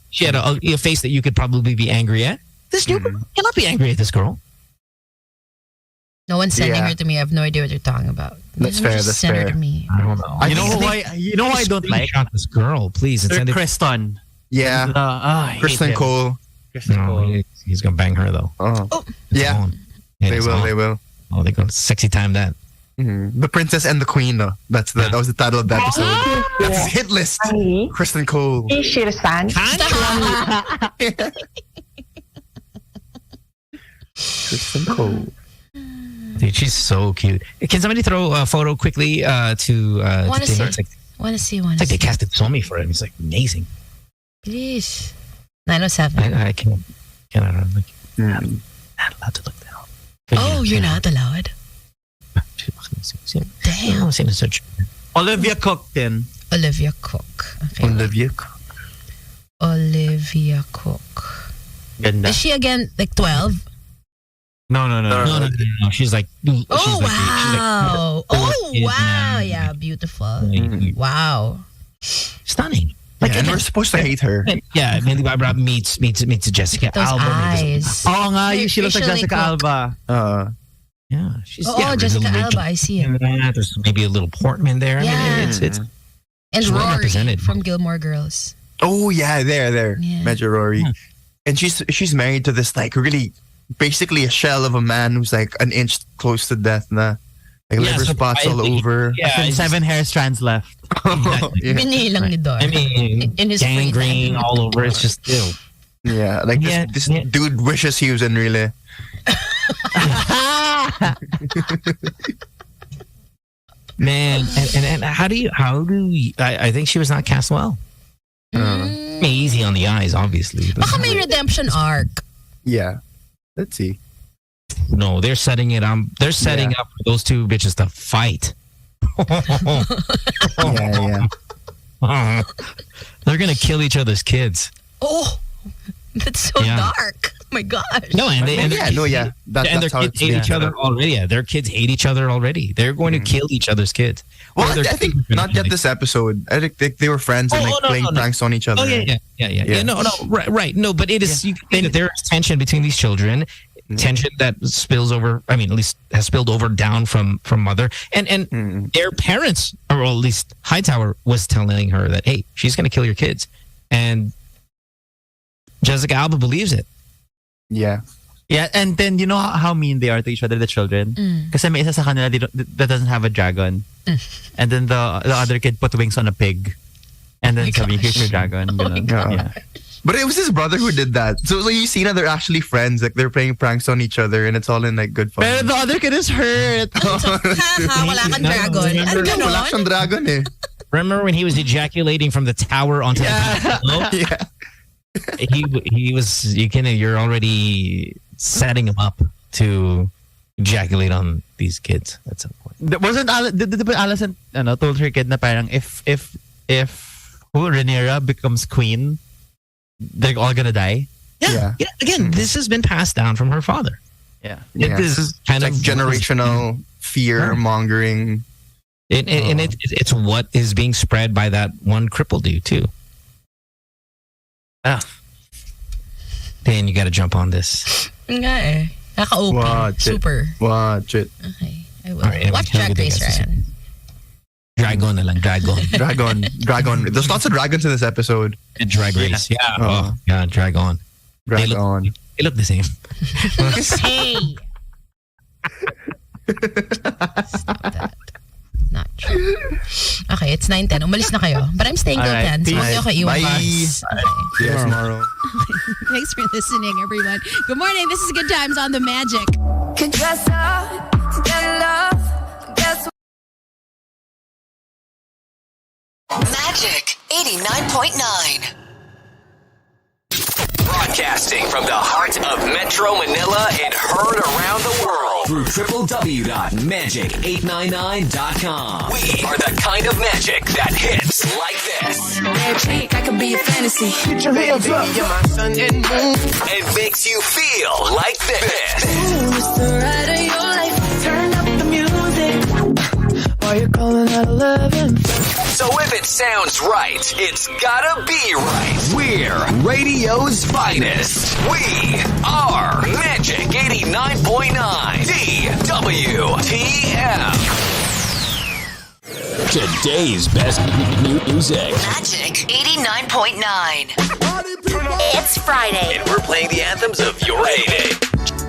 she had a face that you could probably be angry at. This new girl cannot be angry at this girl. No one's sending her to me. I have no idea what you're talking about. That's fair. That's send fair. her to me. I don't know. You know who I don't like? This girl, please. And send it. Kristen. Yeah. Kristen Cole. No, he's gonna bang her though. Oh. Yeah. They will. Oh, they're gonna sexy time that. Mm-hmm. The Princess and the Queen, though. That was the title of the episode. That's hit list. Kristen Cole. Shirasan. Kristen Cole. Dude, she's so cute. Can somebody throw a photo quickly to Want to see? It's like, Want to see? It's like they casted Somi for it. It's like amazing. Please. 907. I can't. Not allowed to look down. Oh, you're not allowed. Damn. Olivia Cook then. Olivia Cook. Okay. Olivia Cook. Ganda. Is she again like 12? No. She's like. Oh, wow. Wow. Yeah, beautiful. Wow. Stunning. And we're supposed to hate her. Yeah, Millie Barbara meets Jessica Those Alba. eyes. Oh nga, she looks like Jessica Alba. Yeah, she's Jessica Alba. I see it. There's maybe a little Portman there. Yeah. I mean, it's and well Rory represented. from Gilmore Girls. Oh yeah, there. Yeah. Major Rory. And she's married to this like really basically a shell of a man who's like an inch close to death na. Like liver spots all over. Yeah, 7 hair strands left. Binilang ni Dor. I mean, in his gangrene all over. It's just ill. Yeah, like this dude wishes he was in Relay. Man, and how do you, I think she was not cast well. Easy on the eyes, obviously. Baka may redemption arc. Yeah. Let's see. No, they're setting it up. They're setting up for those two bitches to fight. Yeah. They're gonna kill each other's kids. Oh, that's so dark. Oh my gosh. No, and their That's how kids hate each other already. Yeah, their kids hate each other already. They're going to kill each other's kids. Well, I think not yet this episode. I think they were friends and playing pranks on each other. Oh yeah. No, right. No, but it is. You can say that there is tension between these children. Tension that spills over. I mean, at least has spilled over down from mother and their parents, or at least Hightower was telling her that, hey, she's going to kill your kids, and Jessica Alba believes it. Yeah. Yeah, and then you know how mean they are to each other, the children. Kasi may isa sa kanila that doesn't have a dragon, and then the other kid put wings on a pig, and then sabi, here's your dragon. Yeah. But it was his brother who did that. So like, you see now they're actually friends. Like they're playing pranks on each other, and it's all in like good fun. But the other kid is hurt. Wala kang dragon. Wala siyang dragon eh. Remember when he was ejaculating from the tower onto the yeah. He was. You're already setting him up to ejaculate on these kids at some point. Wasn't Allison told her kid na parang if Rhaenyra becomes queen, they're all gonna die. Yeah. Again, this has been passed down from her father. Yeah. This is kind of like generational fear mongering. And it's what is being spread by that one crippled dude too. Dan, you got to jump on this. Nga eh. Naka-open. Super. Watch it. Okay. I will. Right, watch Drag Race, Ryan. Dragon na lang. Dragon. There's lots of dragons in this episode. And Drag Race. Yeah. Dragon. Dragon. They look the same. Hey. Stop that. Not true. Okay, it's 9:10. Umalis na kayo. But I'm staying till 10. So huwag niyo ako iwan. Bye. See you tomorrow. Thanks for listening, everyone. Good morning. This is Good Times on the Magic. Could dress up to get love. Guess Magic 89.9. Broadcasting from the heart of Metro Manila and heard around the world through www.magic899.com. We are the kind of magic that hits like this. Magic, I could be a fantasy. Get your hands up. You're my sun and moon. And makes you feel like this. Ooh, it's the ride of your life. Turn up the music. While you're calling out 11. So if it it sounds right, it's gotta be right. We're radio's finest. We are Magic 89.9 DWTM. Today's best music. Magic 89.9. It's Friday. And we're playing the anthems of your heyday.